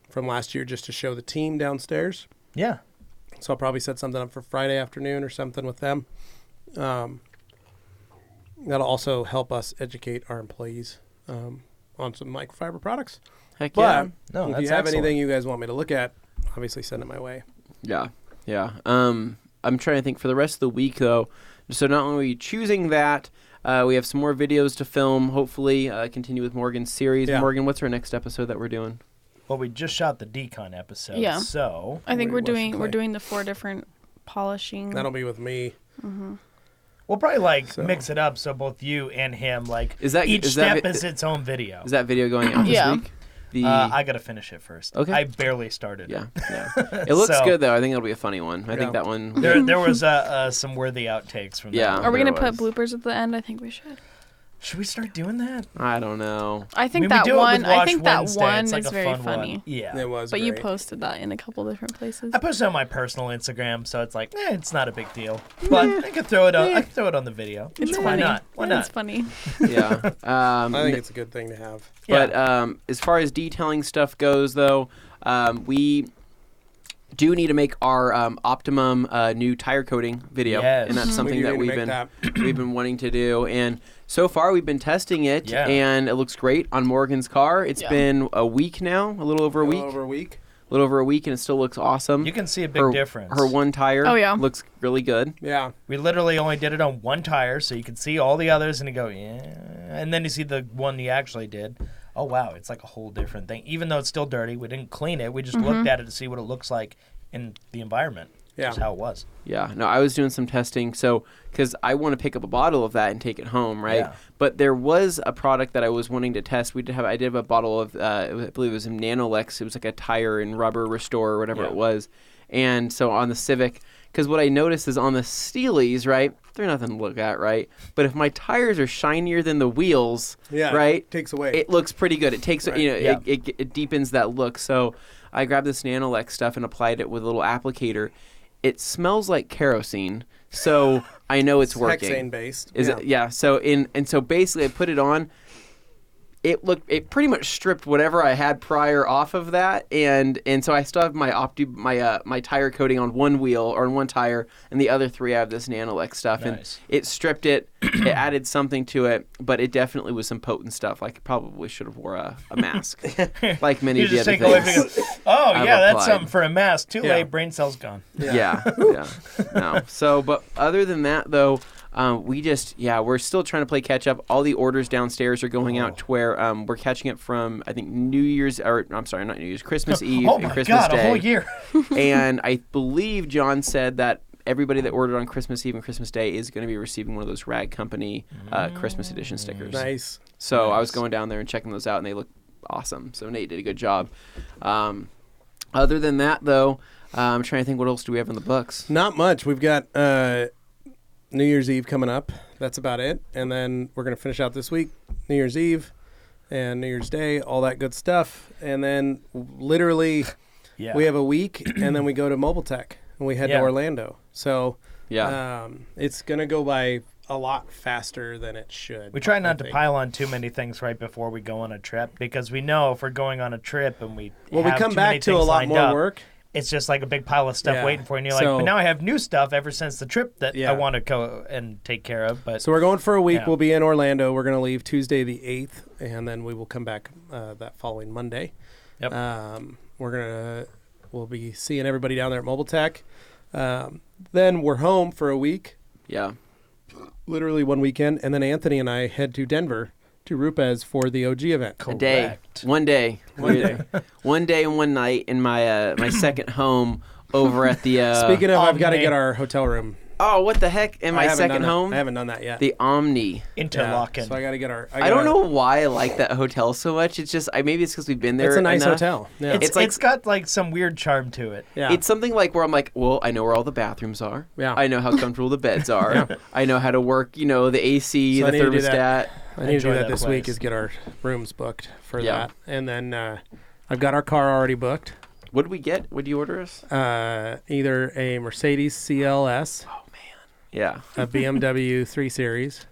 from last year just to show the team downstairs. Yeah. So I'll probably set something up for Friday afternoon or something with them. That'll also help us educate our employees on some microfiber products. Heck yeah. But No, if that's you have excellent. anything you guys want me to look at, obviously send it my way. Yeah. I'm trying to think for the rest of the week though. So not only are we choosing that, we have some more videos to film. Hopefully, continue with Morgan's series. Yeah. Morgan, what's our next episode that we're doing? Well, we just shot the decon episode. Yeah. So I think Wait, we're what's the clay? doing the 4 different polishing. That'll be with me. we'll probably So- mix it up so both you and him each is that step is its own video. Is that video going out this Yeah. week? The I gotta finish it first. Okay. I barely started. yeah. It looks So- good though. I think it'll be a funny one. I Yeah. think that one. There was some worthy outtakes from Yeah. that. Are we there gonna put was. bloopers at the end? I think we should. Should we start doing that? I don't know. I think we that do it with one. I Watch think that Wednesday. one It's like is a very fun funny. One. Yeah. It was But you great. posted that in a couple different places. I posted it on my personal Instagram, so it's like, it's not a big deal. But I could throw it on. I could throw it on the video. It's Why funny. not? Why not? It's funny. Yeah. I think it's a good thing to have. Yeah. But as far as detailing stuff goes, though, we do need to make our optimum new tire coating video, Yes. and that's something We do that need to we've make been we've been wanting to do. And so far, we've been testing it, Yeah. and it looks great on Morgan's car. It's Yeah. been a week now, a little over a week, Over a week. and it still looks awesome. You can see a big her, difference. Her one tire Oh, yeah. looks really good. Yeah. We literally only did it on one tire, so you can see all the others, and you go, yeah. And then you see the one you actually did. Oh, wow, it's like a whole different thing. Even though it's still dirty, we didn't clean it. We just looked at it to see what it looks like in the environment. Yeah. Just how it was. Yeah, no, I was doing some testing, so because I want to pick up a bottle of that and take it home, right? Yeah. But there was a product that I was wanting to test. I did have a bottle of, I believe it was Nanolex. It was like a tire and rubber restore or whatever Yeah. it was. And so on the Civic, because what I noticed is on the Steelies, right? They're nothing to look at, right? But if my tires are shinier than the wheels, Yeah. right? Takes away. It looks pretty good. It takes, Right. Yeah. it deepens that look. So I grabbed this Nanolex stuff and applied it with a little applicator. It smells like kerosene, so I know it's working. Hexane based. Is it? Yeah. So so basically, I put it on. It pretty much stripped whatever I had prior off of that, and so I still have my tire coating on one wheel or on one tire, and the other 3 I have this Nanolex stuff, Nice. and it stripped it. It added something to it, but it definitely was some potent stuff. Like it probably should have wore a mask, like many You of the just other take a look things. and go, oh, I've yeah, that's applied. something for a mask. Too Yeah. late, brain cells gone. Yeah. No. So, but other than that, though, we're still trying to play catch up. All the orders downstairs are going out to where we're catching it from, I think, not New Year's, Christmas Eve Oh, and my Christmas God, Day. a whole year. And I believe John said that everybody that ordered on Christmas Eve and Christmas Day is going to be receiving one of those Rag Company Christmas edition stickers. Nice. So I was going down there and checking those out, and they look awesome. So Nate did a good job. Other than that, though, I'm trying to think what else do we have in the books. Not much. We've got New Year's Eve coming up. That's about it. And then we're going to finish out this week, New Year's Eve and New Year's Day, all that good stuff. And then literally Yeah. we have a week, and then we go to Mobile Tech, and we head Yeah. to Orlando. So Yeah. it's going to go by a lot faster than it should. We try I not to think. pile on too many things right before we go on a trip, because we know if we're going on a trip and we Well, we have come too many back to a things lot lined more up, work. it's just like a big pile of stuff Yeah. waiting for you. And you're like, So- but now I have new stuff ever since the trip that Yeah. I want to go and take care of. But So we're going for a week. Yeah. We'll be in Orlando. We're going to leave Tuesday the 8th, and then we will come back that following Monday. Yep. We'll be seeing everybody down there at Mobile Tech. Then we're home for a week, Yeah. literally one weekend, and then Anthony and I head to Denver to Rupes for the OG event. A day. Correct. One day. One day. One day and one night in my my second home over at the Speaking of, I've got to Omni. get our hotel room. oh, what the heck? In I my haven't second done home? I haven't done that yet. The Omni. Interlocking. So I got to get our. I don't know why I like that hotel so much. It's just maybe it's because we've been there It's a nice enough. hotel. Yeah. It's, It's like- it's got like some weird charm to it. yeah. It's something like where I'm like, well, I know where all the bathrooms are. Yeah. I know how comfortable the beds are. I know how to work, the AC, So I the need to do that. thermostat. I need to Enjoy do that that this week place. is get our rooms booked for Yeah. that. And then I've got our car already booked. What did we get? What did you order us? Either a Mercedes CLS, Yeah. a BMW 3 Series,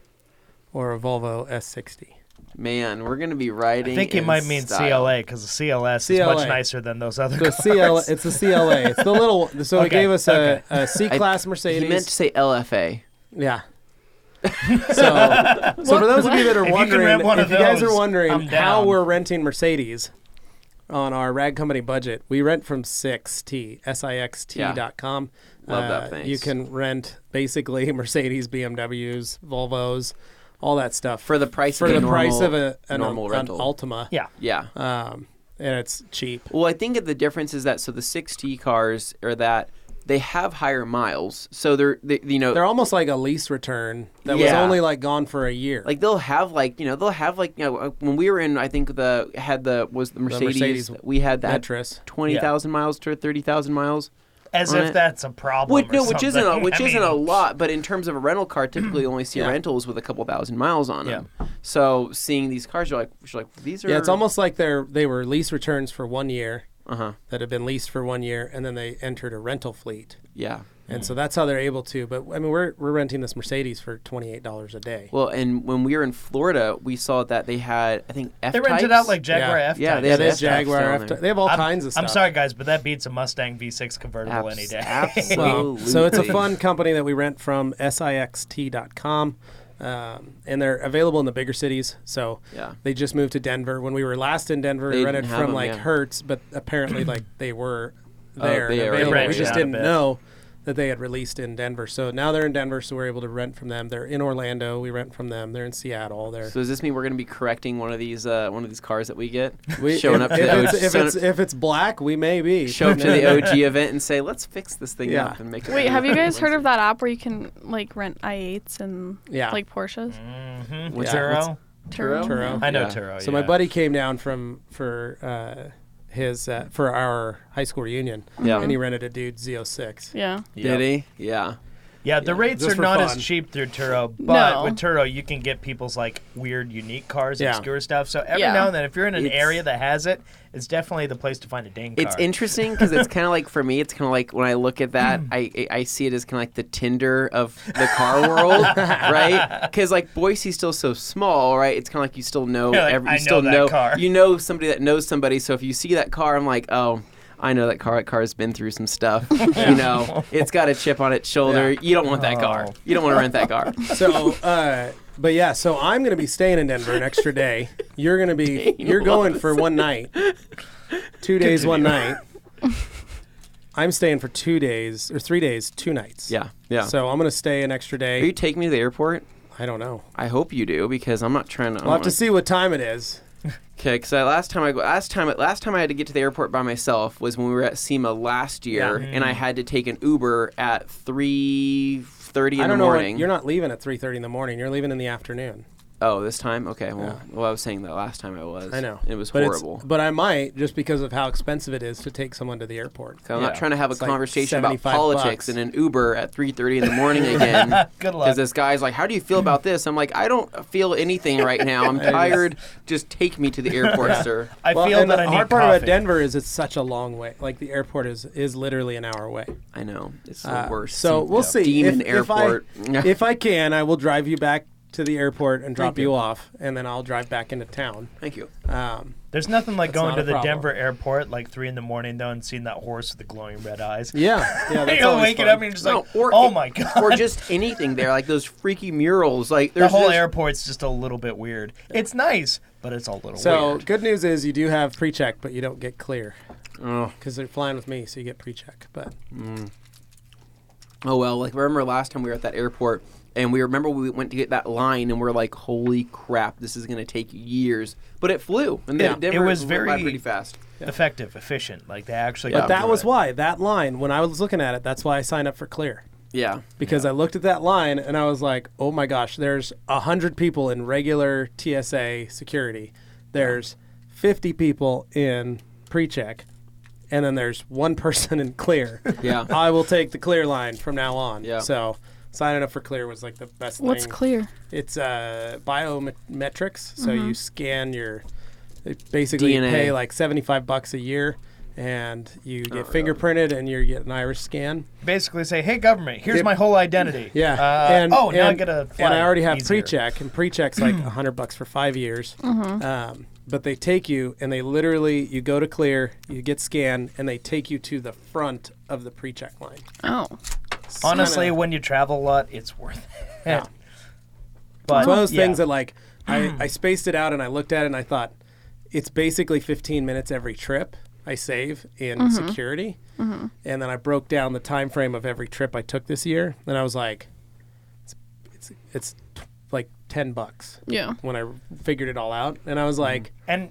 or a Volvo S60. Man, we're going to be riding I think you in might mean style. CLA, because the CLS is CLA. much nicer than those other The cars. it's a CLA. It's the little. So they Okay, gave us okay. a C-class Mercedes. He meant to say LFA. Yeah. So for those of you that are If you can wondering, rent one if of you guys are those, wondering I'm how down. we're renting Mercedes on our Rag Company budget, we rent from Sixt.com. Love that, thanks. You can rent basically Mercedes, BMWs, Volvos, all that stuff For the price for of a the price normal, of an normal rental. Altima. Yeah. Yeah. And it's cheap. Well, I think the difference is that so the 6T cars are that they have higher miles, so They're almost like a lease return that was Yeah. only like gone for a year. like they'll have when we were in, I think the Mercedes, Mercedes we had that Metris. 20,000 miles to 30,000 miles. As on if it. that's a problem. Which or isn't something. a lot, but in terms of a rental car, typically you only see Yeah. rentals with a couple thousand miles on them. So seeing these cars, you're like these are. Yeah, it's almost like they were lease returns for 1 year Uh-huh. that had been leased for 1 year, and then they entered a rental fleet. Yeah. And so that's how they're able to. But I mean, we're renting this Mercedes for $28 a day. Well, and when we were in Florida, we saw that they had, I think, F They rented types. out like Jaguar Yeah. F-Types. Yeah, they Yeah, have there's F-types Jaguar. down there. They have all kinds of stuff. I'm sorry, guys, but that beats a Mustang V6 convertible any day. Absolutely. So it's a fun company that we rent from Sixt.com. And they're available in the bigger cities. So Yeah. they just moved to Denver. When we were last in Denver, They we didn't rented have from them, like yeah. Hertz, but apparently like they were Oh, there. they and are available. rented We just out a didn't bit. know that they had released in Denver. So now they're in Denver, so we're able to rent from them. They're in Orlando. We rent from them. They're in Seattle. They're So does this mean we're going to be correcting one of these cars that we get? we, showing up to the if it's black, we may be. show up to the OG event and say, let's fix this thing Yeah. up and make it. Wait, have you guys heard of that app where you can like rent i8s and Yeah. like Porsches? Mm-hmm. Yeah. Turo? Turo? I know Yeah. Turo. So yeah. my buddy came down for our high school reunion. Yeah. And he rented a dude Z06. Yeah. Did he? Yeah. Yeah, the rates just are for not fun. as cheap through Turo, but No. with Turo you can get people's like weird, unique cars, Yeah. obscure stuff. So every Yeah. now and then, if you're in an It's- area that has it, it's definitely the place to find a Dane car. It's interesting because it's kind of like, for me, it's kind of like when I look at that, I see it as kind of like the Tinder of the car world, right? Because like Boise's still so small, right? It's kind of like you still know Yeah, like, every, I you still know that know car. you know somebody that knows somebody. So if you see that car, I'm like, oh, I know that car. That car's been through some stuff. You know, it's got a chip on its shoulder. Yeah. You don't want that car. Oh. You don't want to rent that car. So, but yeah, so I'm going to be staying in Denver an extra day. You're going for one night. 2 days, 1 night. I'm staying for 2 days, or 3 days, 2 nights. Yeah, yeah. So I'm going to stay an extra Are day. you taking me to the airport? I don't know. I hope you do, because I'm not trying to. We'll have to see what time it is. Okay, because last time I had to get to the airport by myself was when we were at SEMA last year, Yeah. and I had to take an Uber at 3:30 I in don't the know. morning. You're not leaving at 3:30 in the morning. You're leaving in the afternoon. Oh, this time? Okay. Well, Yeah. well, I was saying that last time I was. I know. It was But horrible. But I might, just because of how expensive it is to take someone to the airport. So I'm not trying to have a It's like conversation about $75 politics in an Uber at 3:30 in the morning again. Good luck. Because this guy's like, "How do you feel about this?" I'm like, "I don't feel anything right now. I'm tired. Just take me to the airport, sir." I Well, feel and that the I need hard part coffee. about Denver is it's such a long way. Like the airport is literally an hour away. I know it's the worst. So we'll see. Demon If airport. If I can, I will drive you back to the airport and drop you. you off, and then I'll drive back into town. Thank you. There's nothing like That's going not to a the problem. Denver airport like 3 in the morning though and seeing that horse with the glowing red eyes. Yeah, that's You'll always wake it fun. up and you're just like, oh my god. Or just anything there, like those freaky murals. Like The there's whole this- airport's just a little bit weird. It's nice, but it's a little So weird. good news is you do have pre-check, but you don't get clear Oh. because they're flying with me, so you get pre-check. But Oh well, like remember last time we were at that airport and we went to get that line and we're like, holy crap, this is gonna take years. But it flew. And Yeah. Denver It was went very- by pretty fast. Effective, efficient. Like they actually but got that through was it. why that line. When I was looking at it, that's why I signed up for clear. Yeah. Because I looked at that line and I was like, oh my gosh, there's 100 people in regular TSA security. There's 50 people in pre-check. And then there's one person in clear. Yeah. I will take the clear line from now on. Yeah. So signing up for clear was like the best What's thing. clear? It's biometrics. So you scan basically DNA. you pay like $75 a year. And you get fingerprinted, and you get an iris scan. Basically say, hey government, here's Yep. my whole identity. Yeah. Now I get a flight. And I already have easier. pre-check, and pre-check's like $100 for 5 years. But they take you, and they literally, you go to clear, you get scanned, and they take you to the front of the pre-check line. Oh. Honestly, Kinda- when you travel a lot, it's worth it. Yeah. But It's one of those yeah. things that like I spaced it out and I looked at it and I thought it's basically 15 minutes every trip I save in security. And then I broke down the time frame of every trip I took this year, and I was like, it's like $10 Yeah. when I figured it all out, and I was like, and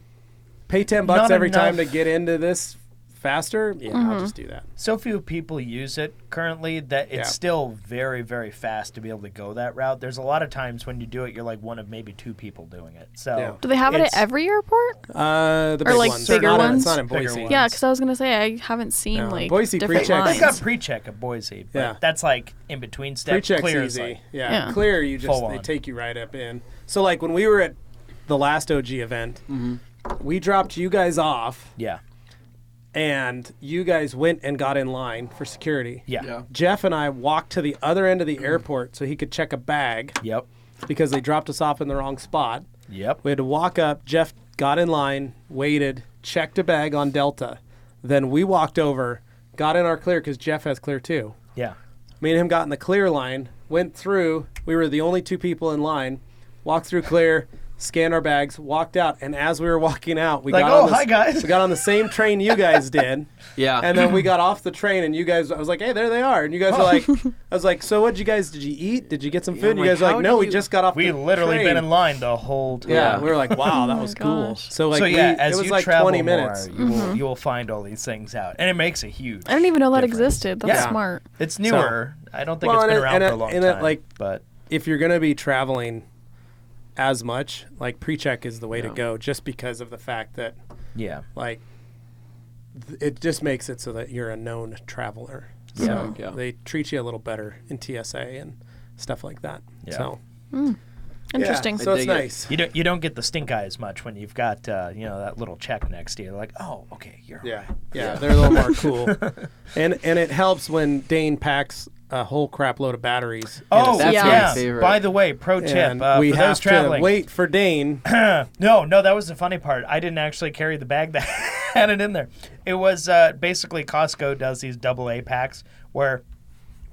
pay $10 Not every time to enough- get into this faster. Yeah, I'll just do that. so few people use it currently that it's Yeah. still very, very fast to be able to go that route. There's a lot of times when you do it, you're like one of maybe 2 people doing it. So Yeah. Do they have it at it's- every airport? The big like ones. bigger Not ones? It's not in Bigger Boise. ones. Yeah, because I was gonna say I haven't seen No, like Boise different pre-check. They've lines. got pre-check at Boise, but Yeah. that's like in between steps. Pre-check's Clear is easy. like, Yeah. Yeah. Clear, you just Full they on. take you right up in. So like when we were at the last OG event, we dropped you guys off, yeah, and you guys went and got in line for security. yeah, Yeah. Jeff and I walked to the other end of the airport so he could check a bag yep, because they dropped us off in the wrong spot. yep. We had to walk up. Jeff got in line, waited, checked a bag on Delta. Then we walked over, got in our clear because Jeff has clear too. Yeah. Me and him got in the clear line, went through. We were the only 2 people in line. Walked through clear, scanned our bags, walked out. And as we were walking out, we Like, got oh, on this, hi, guys. We got on the same train you guys did. Yeah. And then we got off the train, and you guys, I was like, hey, there they are. And you guys were like, I was like, so what did you guys, did you eat? Did you get some food? And I'm you like, guys were how like, do no, we you- just got off We the literally train. been in line the whole time. Yeah, we were like, wow, that Oh was my cool. gosh. So like, So yeah, as it was you like travel 20 minutes. more, you will find all these things out, and it makes a huge. I didn't even know that difference. existed. That's Yeah. smart. It's newer. I don't think Well, it's been and it- around and for it- a long and it, time. like, but If you're going to be traveling as much, like pre-check is the way to Yeah. go, just because of the fact that yeah, like it just makes it so that you're a known traveler. Yeah. So Yeah. they treat you a little better in TSA and stuff like that. Yeah. So Interesting. Yeah, so it's dig it. nice. you don't get the stink eye as much when you've got that little check next to you. Like, oh, okay, you're Yeah, right. yeah, they're a little more cool, and it helps when Dane packs a whole crap load of batteries. in a Oh, That's Yeah. my yeah. favorite. By the way, pro tip and we for have those traveling. to wait for Dane. No, that was the funny part. I didn't actually carry the bag that had it in there. It was basically Costco does these AA packs where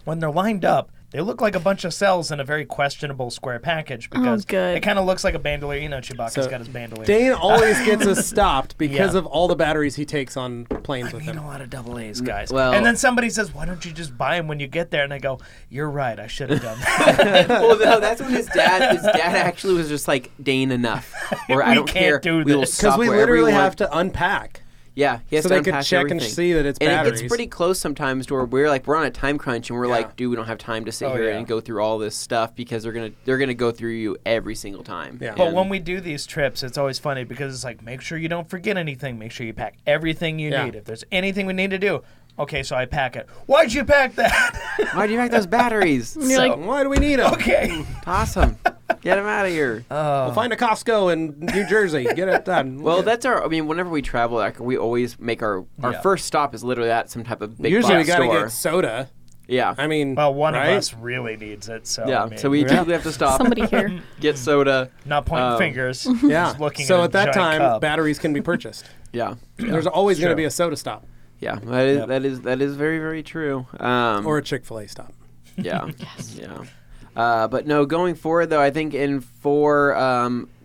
when they're lined up, they look like a bunch of cells in a very questionable square package because good. it kind of looks like a bandolier. You know, Chewbacca's So, got his bandolier. Dane always gets us stopped because Yeah. of all the batteries he takes on planes with I need him. a lot of AA's, guys. well- and then somebody says, "Why don't you just buy them when you get there?" And I go, "You're right. I should have done that." Well, no, that's when his dad actually was just like, Dane, enough. Or I We don't can't care. do We will this. Because stop we wherever literally you want. have to unpack. Yeah, he has So to they could unpack check everything. and see that it's And batteries. it gets pretty close sometimes to where we're on a time crunch and we're like, dude, we don't have time to sit Oh, here yeah. and go through all this stuff because they're gonna go through you every single time. Yeah. But And- when we do these trips, it's always funny because it's like, make sure you don't forget anything. Make sure you pack everything you Yeah. need. If there's anything we need to do, okay, so I pack it. Why'd you pack that? why do you pack those batteries? And you're like, Why do we need them? okay. Toss them. Get them out of here. We'll find a Costco in New Jersey. Get it done. Well, that's our. I mean, whenever we travel, like, we always make our Yeah. first stop is literally at some type of big usually we box gotta store. get soda. Yeah. I mean, Well, one right? of us really needs it, so Yeah. I mean, So we typically have to stop, somebody here. get soda. not pointing Um, fingers. Yeah. Just looking So at, at that a giant time, cup. batteries can be purchased. Yeah. There's always going to True. be a soda stop Yeah. Yep. That is very, very true. or a Chick-fil-A stop. Yeah. Yeah. But no, going forward though, I think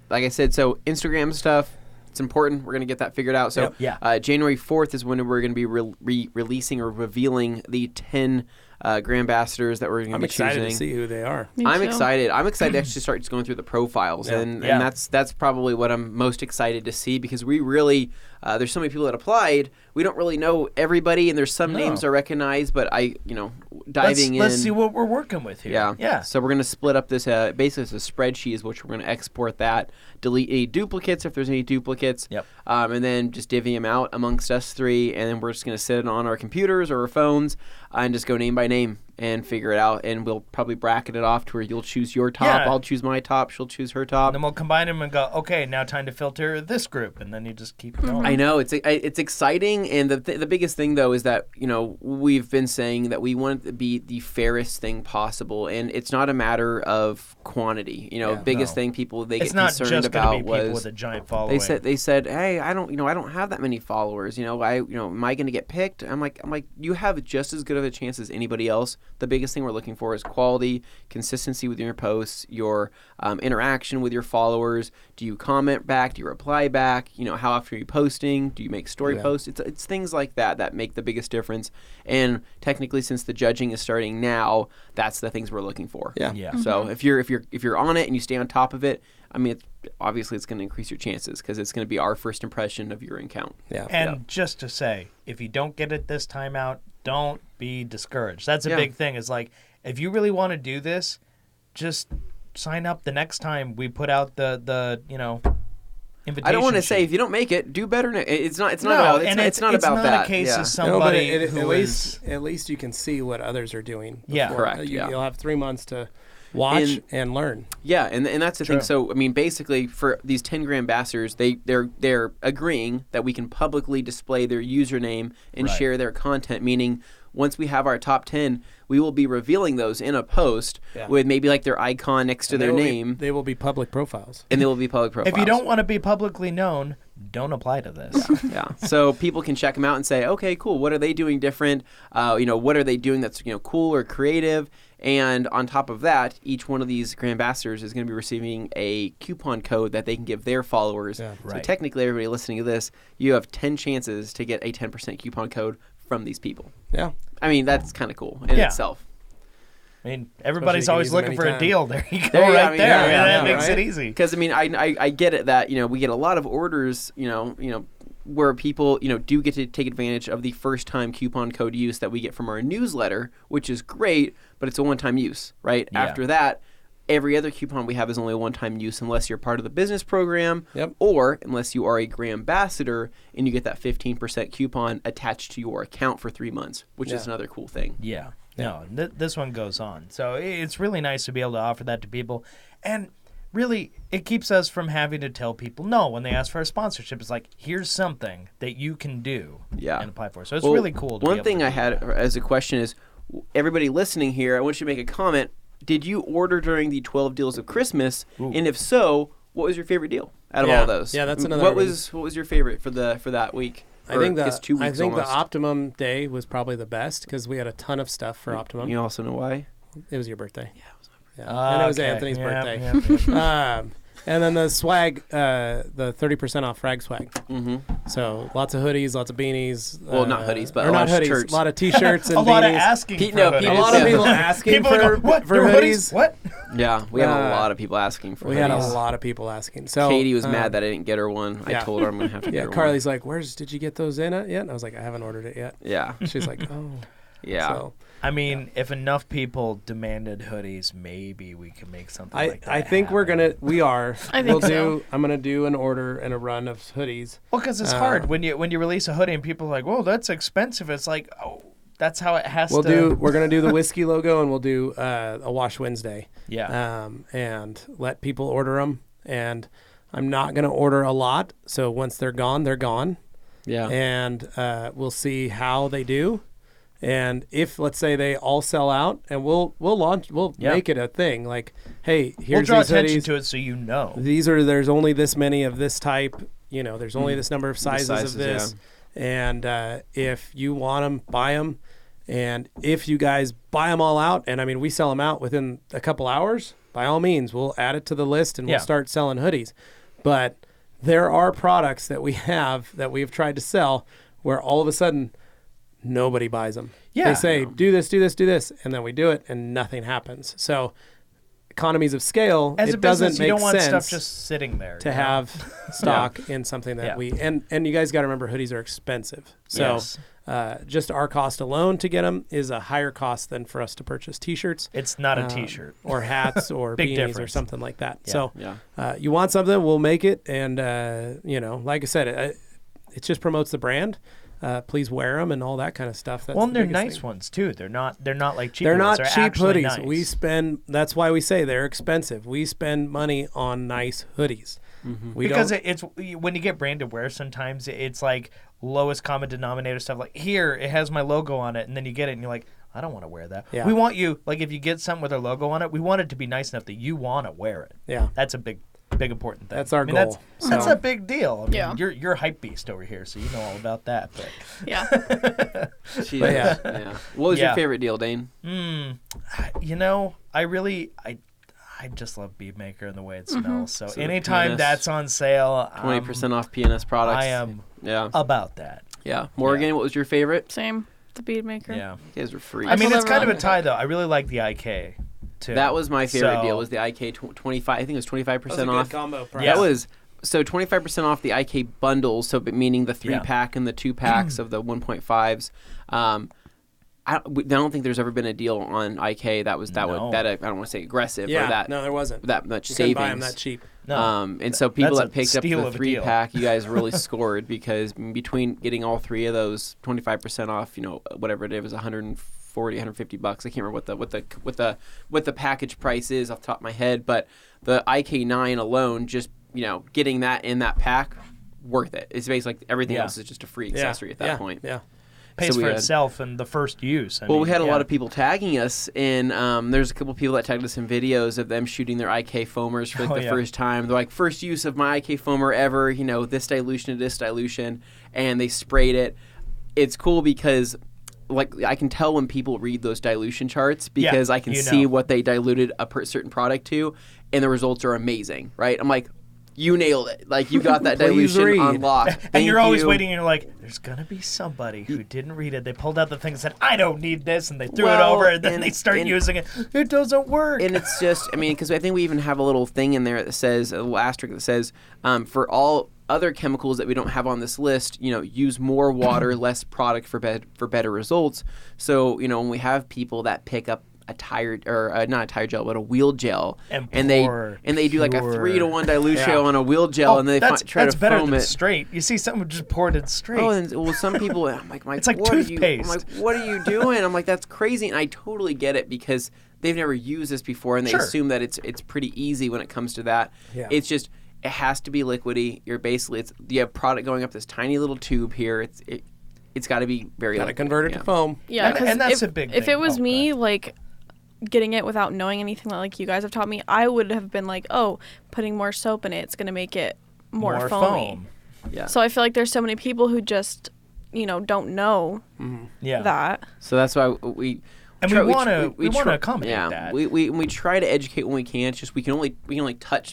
like I said, so Instagram stuff, it's important. We're gonna get that figured out. So Yep. Yeah. January 4th is when we're gonna be releasing or revealing the 10 Grandambassadors that we're gonna I'm be excited choosing. to see who they are. Me I'm too. excited. I'm excited to actually start just going through the profiles, Yeah. and Yeah. that's probably what I'm most excited to see because we really there's so many people that applied. We don't really know everybody, and there's some No. names I recognize, but diving let's in. see what we're working with here. Yeah. Yeah. So we're going to split up this basically it's a spreadsheet, which we're going to export that, delete any duplicates if there's any duplicates, Yep. and then just divvy them out amongst us three, and then we're just going to sit it on our computers or our phones and just go name by name and figure it out, and we'll probably bracket it off to where you'll choose your top, Yeah. I'll choose my top, she'll choose her top. Then we'll combine them and go, okay, now time to filter this group, and then you just keep going. I know it's exciting, and the biggest thing though is that we've been saying that we want it to be the fairest thing possible, and it's not a matter of quantity. Biggest no. thing people they It's get not concerned just going about to be people was with a giant following. they said, hey, I don't have that many followers. Am I going to get picked? I'm like, you have just as good of a chance as anybody else. The biggest thing we're looking for is quality, consistency with your posts, your interaction with your followers. Do you comment back? Do you reply back? How often are you posting? Do you make story posts? It's things like that make the biggest difference. And technically, since the judging is starting now, that's the things we're looking for. Yeah. So if you're on it and you stay on top of it, I mean, obviously it's going to increase your chances because it's going to be our first impression of your account. Yeah. And just to say, if you don't get it this time out, don't be discouraged. That's a big thing. Is like, if you really want to do this, just sign up the next time we put out the invitation. I don't want to sheet. say if you don't make it, do better. It's not No, about and it's not it's about not that. a case yeah. of somebody at least you can see what others are doing. Yeah. before. Correct, yeah. You'll have 3 months to watch and learn. Yeah, and that's the thing. So, I mean, basically, for these 10-gram ambassadors, they're agreeing that we can publicly display their username and share their content, meaning once we have our top 10, we will be revealing those in a post with maybe like their icon next to their name. They will be public profiles. And they will be public profiles. If you don't want to be publicly known, don't apply to this. Yeah. So people can check them out and say, okay, cool. What are they doing different? What are they doing that's cool or creative? And on top of that, each one of these Grand Ambassadors is going to be receiving a coupon code that they can give their followers. Yeah. So technically, everybody listening to this, you have 10 chances to get a 10% coupon code from these people. Yeah. I mean, that's kind of cool in itself. I mean, everybody's Especially always you can looking use for them a deal. There you go, There you go. right there. Yeah, That makes right? it easy. Because, I mean, I get it that, we get a lot of orders, where people, do get to take advantage of the first-time coupon code use that we get from our newsletter, which is great, but it's a one-time use, right? Yeah. After that, every other coupon we have is only a one-time use unless you're part of the business program Yep. or unless you are a Grand Ambassador and you get that 15% coupon attached to your account for 3 months, which is another cool thing. Yeah. No, this one goes on. So it's really nice to be able to offer that to people. And really, it keeps us from having to tell people no when they ask for a sponsorship. It's like, here's something that you can do and apply for. So it's really cool. One thing I had as a question is, everybody listening here, I want you to make a comment. Did you order during the 12 deals of Christmas? Ooh. And if so, what was your favorite deal out of all those? Yeah, that's another What one. was your favorite for that week? I think it's 2 weeks the almost. Optimum day was probably the best because we had a ton of stuff for Optimum. You also know why? It was your birthday. Yeah, it was my Yeah. And it was Anthony's birthday. And then the swag, the 30% off frag swag. Mm-hmm. So lots of hoodies, lots of beanies. Well, not hoodies, but or a not lot of hoodies. shirts. A lot of t-shirts and a lot of beanies. asking for no, hoodies. A lot of people asking People for, go, what? for Your hoodies. What? Yeah, we have a lot of people asking for We hoodies. had a lot of people asking. So Katie was mad that I didn't get her one. I told her I'm going to have to get her Carly's like, did you get those in it yet? And I was like, I haven't ordered it yet. one. Yeah. She's like, oh. Yeah. So, I mean, if enough people demanded hoodies, maybe we could make something like that I think happen. we are. I think so. I'm gonna do an order and a run of hoodies. Well, because it's hard when you release a hoodie and people are like, "Whoa, that's expensive." It's like, oh, that's how it has to. We're gonna do the whiskey logo and we'll do a Wash Wednesday. Yeah. And let people order them. And I'm not gonna order a lot. So once they're gone, they're gone. Yeah. And we'll see how they do. And if, let's say, they all sell out, and we'll make it a thing. Like, hey, here's we'll draw these attention hoodies. to it so you know. There's only this many of this type. There's only this number of sizes of this. Yeah. And if you want them, buy them. And if you guys buy them all out, and I mean, we sell them out within a couple hours, by all means, we'll add it to the list and we'll start selling hoodies. But there are products that we have that we've tried to sell where all of a sudden nobody buys them. Yeah. They say, do this, do this, do this, and then we do it and nothing happens. So economies of scale, As a it doesn't business, make you don't want sense stuff just sitting there to have stock in something that we and you guys got to remember hoodies are expensive. So just our cost alone to get them is a higher cost than for us to purchase T-shirts. It's not a T-shirt or hats or Big beanies difference. or something like that. Yeah. So Yeah. you want something, we'll make it, and like I said, it just promotes the brand. Please wear them and all that kind of stuff. That's Well, the and they're biggest nice thing. ones too. They're not like cheap. They're ones. not They're cheap actually hoodies. Nice. We spend. That's why we say they're expensive. We spend money on nice hoodies. Mm-hmm. Because don't, it's when you get branded wear, sometimes it's like lowest common denominator stuff. Like here, it has my logo on it, and then you get it, and you're like, I don't want to wear that. Yeah. We want you like if you get something with our logo on it, we want it to be nice enough that you want to wear it. Yeah. That's a big important thing. That's our goal. That's So- a big deal. I mean, Yeah. you're a hype beast over here, so you know all about that. But Yeah. She But is. yeah. Yeah. What was your favorite deal, Dane? You know, I just love Bead Maker and the way it smells. So So the anytime PNS, that's on sale, 20% off PNS products. I am Yeah. about that. Yeah. Morgan, what was your favorite? Same. The bead maker. Yeah. You guys were free. I mean, it's deliver kind of on a tie, though. I really like the IK, too. that was my favorite So- deal. Was the IK 25? I think it was 25% That was a off. good combo price. Yeah. That was so 25% off the IK bundles. So meaning the 3-pack and the 2-packs of the 1.5s. I don't think there's ever been a deal on IK that was I don't want to say aggressive or Yeah, that no, there wasn't. that much You couldn't savings. buy them that cheap. No. And so people That's that a picked up steal the of a deal. 3-pack, you guys really scored because between getting all three of those 25% off, whatever it was, $140, $150. I can't remember what the package price is off the top of my head, but the IK9 alone, just getting that in that pack, worth it. It's basically like everything else is just a free accessory at that point. Yeah. Pays So we for had- itself in the first use. Well, we had a lot of people tagging us, and there's a couple of people that tagged us in videos of them shooting their IK foamers for the first time. They're like, first use of my IK foamer ever, this dilution to this dilution, and they sprayed it. It's cool because I can tell when people read those dilution charts because I can see what they diluted a certain product to, and the results are amazing, right? I'm like, you nailed it. Like, you got that dilution unlocked. And you're always waiting, and you're like, there's going to be somebody who didn't read it. They pulled out the thing and said, I don't need this, and they threw it over, and then they start using it. It doesn't work. And it's just, because I think we even have a little thing in there that says, a little asterisk that says, for all other chemicals that we don't have on this list, use more water, less product for better results. So, when we have people that pick up a tire or not a tire gel but a wheel gel and they do like a 3-to-1 dilution on a wheel gel and they try to better foam than it straight. You see someone just poured it straight. And some people, I'm like it's like what toothpaste. I'm like, what are you doing? I'm like, that's crazy. And I totally get it because they've never used this before and they assume that it's pretty easy when it comes to that. It's just, it has to be liquidy. You have product going up this tiny little tube here. It's got to be very Got to convert it to foam. Yeah, and that's a big if thing. it was me, like, getting it without knowing anything that like you guys have taught me, I would have been like, oh, putting more soap in it's going to make it more foamy. Foam. Yeah. So I feel like there's so many people who just, don't know that. So that's why we want to accommodate that. We try to educate when we can. It's just we can only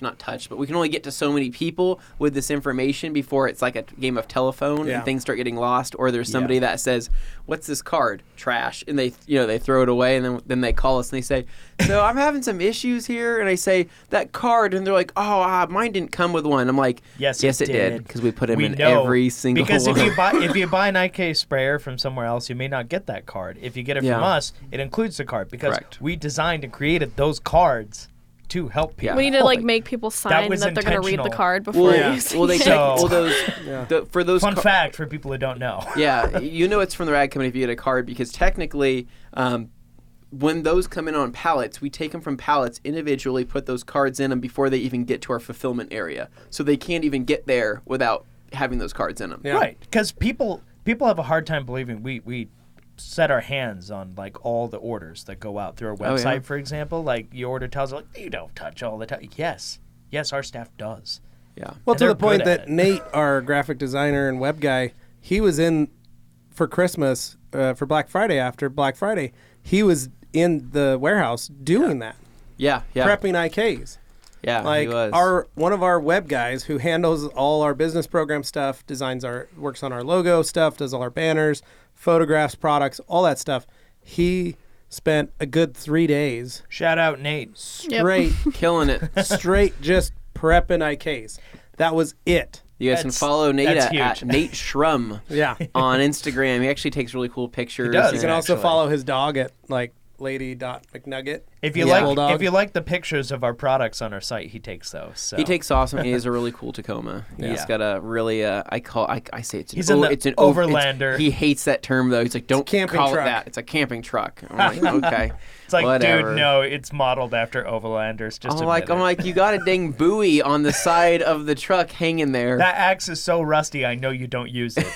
not touch, but we can only get to so many people with this information before it's like a game of telephone and things start getting lost. Or there's somebody that says, "What's this card? Trash," and they throw it away, and then they call us and they say, "So I'm having some issues here," and I say that card, and they're like, "Oh, mine didn't come with one." I'm like, "Yes, it did," because we put them in every single because one. if you buy an IK sprayer from somewhere else, you may not get that card. If you get it from us, it includes the card because we designed and created those cards to help people. We need to make people sign that they're going to read the card before using it. For those fun fact for people who don't know. It's from the rag company if you get a card because technically when those come in on pallets, we take them from pallets individually, put those cards in them before they even get to our fulfillment area. So they can't even get there without having those cards in them. Yeah. Right, because people have a hard time believing we set our hands on like all the orders that go out through our website, for example. Like your order tells like you don't touch all the time. Yes, our staff does. Yeah. Well, to the point that Nate, our graphic designer and web guy, he was in for Christmas for Black Friday. After Black Friday, he was in the warehouse doing that. Yeah. Prepping IKs. Yeah, like he was. One of our web guys who handles all our business program stuff, works on our logo stuff, does all our banners, photographs, products, all that stuff. He spent a good 3 days. Shout out Nate. Straight killing it. Straight just prepping IKs. That was it. You guys can follow Nate at Nate Shrum on Instagram. He actually takes really cool pictures. He does. You can also follow his dog at like lady.mcnugget. If you like the pictures of our products on our site, he takes those. So. He takes awesome. He has a really cool Tacoma. He's got a really I say it's an overlander. He hates that term though. He's like, don't call it that. It's a camping truck. I'm like, okay. It's like, whatever. Dude, no, it's modeled after Overlanders. Just I'm like, you got a dang buoy on the side of the truck hanging there. That axe is so rusty. I know you don't use it.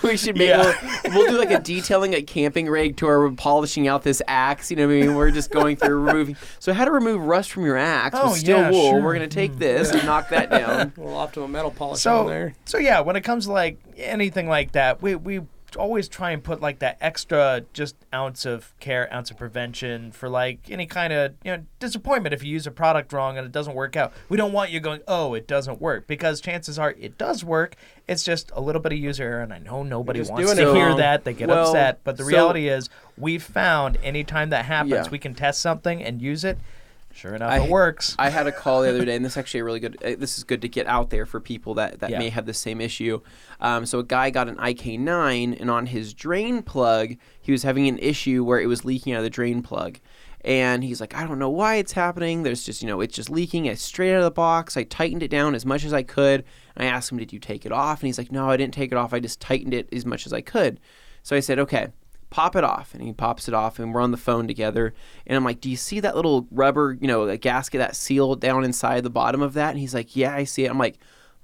We should we'll do like a detailing a camping rig to our polishing out this axe. You know what I mean? We're just going through removing. So how to remove rust from your axe with steel wool. Sure. We're going to take this and knock that down. A little optimum metal polish on there. So yeah, when it comes to like anything like that, we always try and put like that extra just ounce of care, ounce of prevention for like any kind of disappointment if you use a product wrong and it doesn't work out. We don't want you going, oh, it doesn't work, because chances are it does work. It's just a little bit of user error, and I know nobody wants to hear that. They get upset, but the reality is we've found anytime that happens, we can test something and use it. Sure enough, it works. I had a call the other day, and this is actually a really good. This is good to get out there for people that may have the same issue. So a guy got an IK9, and on his drain plug, he was having an issue where it was leaking out of the drain plug. And he's like, I don't know why it's happening. There's just, it's just leaking. It's straight out of the box. I tightened it down as much as I could. And I asked him, did you take it off? And he's like, no, I didn't take it off. I just tightened it as much as I could. So I said, okay, pop it off. And he pops it off, and we're on the phone together. And I'm like, do you see that little rubber, a gasket, that seal down inside the bottom of that? And he's like, yeah, I see it. I'm like,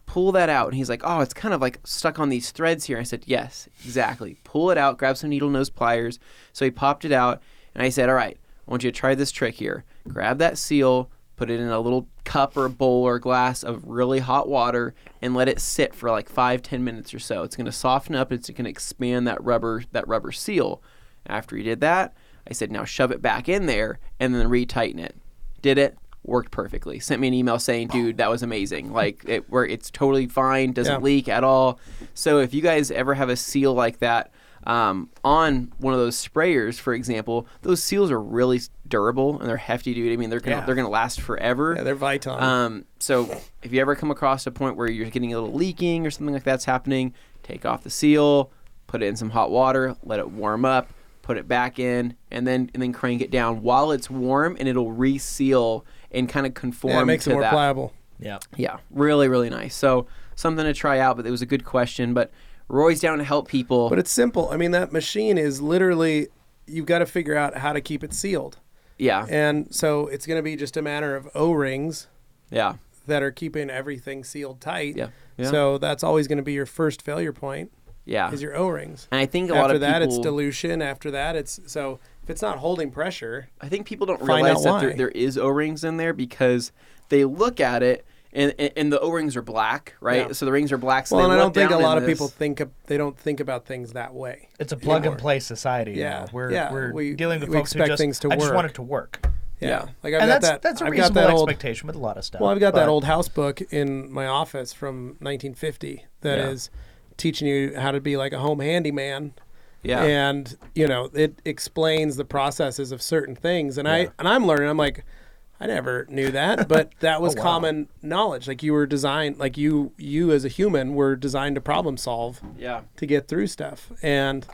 pull that out. And he's like, oh, it's kind of like stuck on these threads here. I said, yes, exactly. Pull it out, grab some needle nose pliers. So he popped it out, and I said, all right, I want you to try this trick here. Grab that seal, put it in a little cup or a bowl or a glass of really hot water, and let it sit for like 5-10 minutes or so. It's going to soften up. It's going to expand that rubber seal. After he did that, I said, now shove it back in there and then retighten it. Did it. Worked perfectly. Sent me an email saying, dude, that was amazing. Like, it's totally fine. Doesn't leak at all. So if you guys ever have a seal like that, on one of those sprayers, for example, those seals are really durable and they're hefty, dude. I mean, they're gonna last forever. Yeah, they're Viton. So if you ever come across a point where you're getting a little leaking or something like that's happening, take off the seal, put it in some hot water, let it warm up, put it back in, and then crank it down while it's warm, and it'll reseal and kind of conform. Yeah, it makes to it more that. pliable. Yeah, really, really nice. So something to try out, but it was a good question. But we're always down to help people. But it's simple. I mean, that machine is literally, you've got to figure out how to keep it sealed. Yeah. And so it's going to be just a matter of O-rings that are keeping everything sealed tight. Yeah. So that's always going to be your first failure point. Yeah. Is your O-rings. And I think a lot of people... After that, it's dilution. After that, it's... So if it's not holding pressure... I think people don't realize that there is O-rings in there because they look at it and the O-rings are black, right? Yeah. So the rings are black. So well, they and I don't think a lot of this. people they don't think about things that way. It's a plug-and-play society. Yeah. We're dealing with we folks who expect just... things to work. I just want it to work. Yeah. Like that's a reasonable expectation with a lot of stuff. Well, I've got that old house book in my office from 1950 that is teaching you how to be like a home handyman. Yeah. And, it explains the processes of certain things. And I'm learning. I'm like, I never knew that, but that was common knowledge. Like you were designed, like you as a human were designed to problem solve to get through stuff. And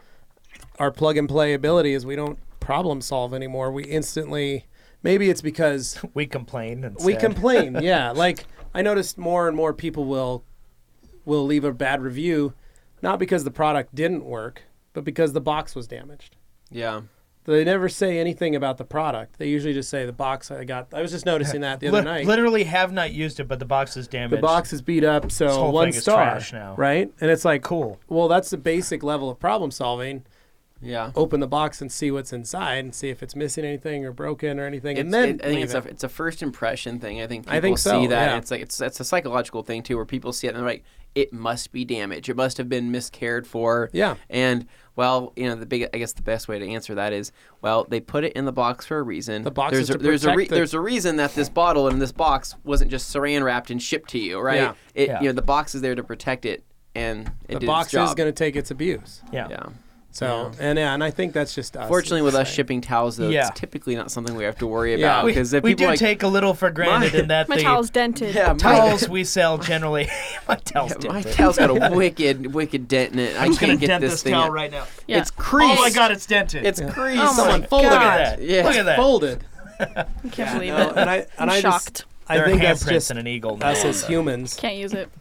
our plug and play ability is we don't problem solve anymore. We instantly... Maybe it's because... we complain instead. We complain, yeah. Like, I noticed more and more people will leave a bad review, not because the product didn't work, but because the box was damaged. Yeah. They never say anything about the product. They usually just say, the box I got... I was just noticing that the other night. Literally have not used it, but the box is damaged. The box is beat up, so this whole 1 thing star. Is trash now. Right? And it's like... Cool. Well, that's the basic level of problem solving. Yeah. Open the box and see what's inside and see if it's missing anything or broken or anything. I think it's a first impression thing. I think people so, see that. Yeah. It's like it's a psychological thing too, where people see it and they're like, it must be damaged. It must have been miscared for. Yeah. And I guess the best way to answer that is, they put it in the box for a reason. The box there's a reason that this bottle and this box wasn't just saran wrapped and shipped to you, right? Yeah. The box is there to protect it, and the box is going to take its abuse. Yeah. So and I think that's just us. Fortunately, with us shipping towels, though, it's typically not something we have to worry about because we do take a little for granted in that my towel's dented. Yeah, towels we sell generally. My towel's dented. My towel's got a wicked dent in it. I can't get this thing towel right now. Yeah. It's creased. Oh my God, it's dented. It's creased. Oh Someone folded God. it. Yeah, Look at that. Folded. I can't believe it. And I'm shocked. I think that's handprints just and an eagle. us as humans. Can't use it.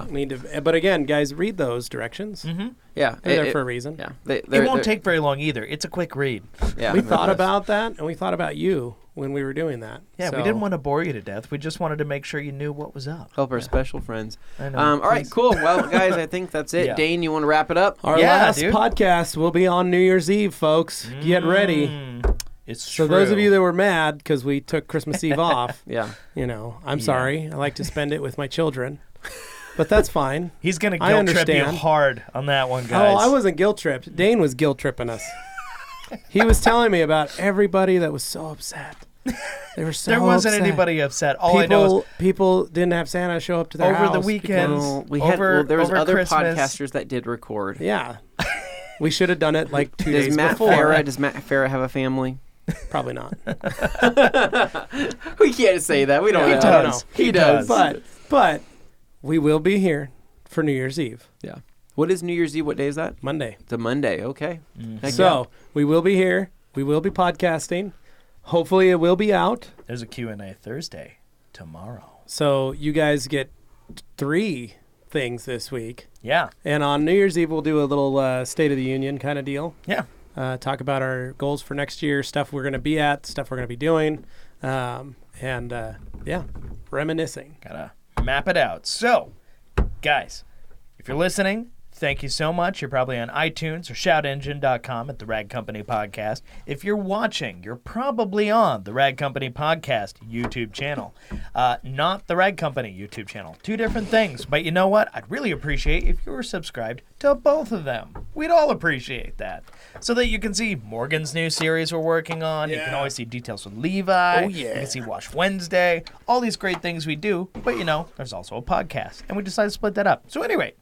Need to, but again, guys, read those directions. Mm-hmm. Yeah, they're there for a reason. Yeah, it won't take very long either. It's a quick read. Yeah, we thought about that, and we thought about you when we were doing that. Yeah, So, we didn't want to bore you to death. We just wanted to make sure you knew what was up. Help our special friends. I know. All right, Please. cool. Well, guys, I think that's it. Yeah. Dane, you want to wrap it up? Our Yeah, last dude. podcast will be on New Year's Eve, folks. Get ready. It's So true. those of you that were mad because we took Christmas Eve off, Yeah. I'm sorry. I like to spend it with my children, but that's fine. He's going to I guilt trip you understand. hard on that one, guys. Oh, I wasn't guilt tripped. Dane was guilt tripping us. He was telling me about everybody that was so upset. They were so There wasn't upset. anybody upset. All I know is People didn't have Santa show up to their house over the weekend, because- There was over other Christmas, podcasters that did record. Yeah. We should have done it like 2 days Does Matt before. Farah have a family? Probably not. We can't say that. We don't Yeah, know. I don't know. He does. But we will be here for New Year's Eve, Yeah. What is New Year's Eve? What day is that? Monday. It's a Monday. Okay. Heck So we will be here. We will be podcasting. Hopefully it will be out. there's a Q&A Thursday tomorrow. So you guys get 3 things this week. Yeah. And on New Year's Eve, we'll do a little State of the Union kind of deal. Yeah. Talk about our goals for next year, stuff we're going to be at, stuff we're going to be doing. Reminiscing. Gotta map it out. So, guys, if you're listening, thank you so much. You're probably on iTunes or shoutengine.com at the Rag Company Podcast. If you're watching, you're probably on the Rag Company Podcast YouTube channel. Not the Rag Company YouTube channel. 2 different things. But you know what? I'd really appreciate if you were subscribed to both of them. We'd all appreciate that. So that you can see Morgan's new series we're working on. You can always see details with Levi. Oh, yeah. You can see Wash Wednesday. All these great things we do. But, there's also a podcast. And we decided to split that up. So anyway,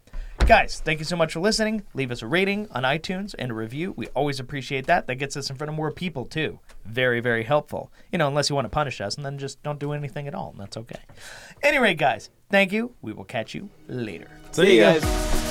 guys, thank you so much for listening. Leave us a rating on iTunes and a review. We always appreciate that. That gets us in front of more people, too. Very, very helpful. Unless you want to punish us, and then just don't do anything at all, and that's okay. Anyway, guys, thank you. We will catch you later. See you guys.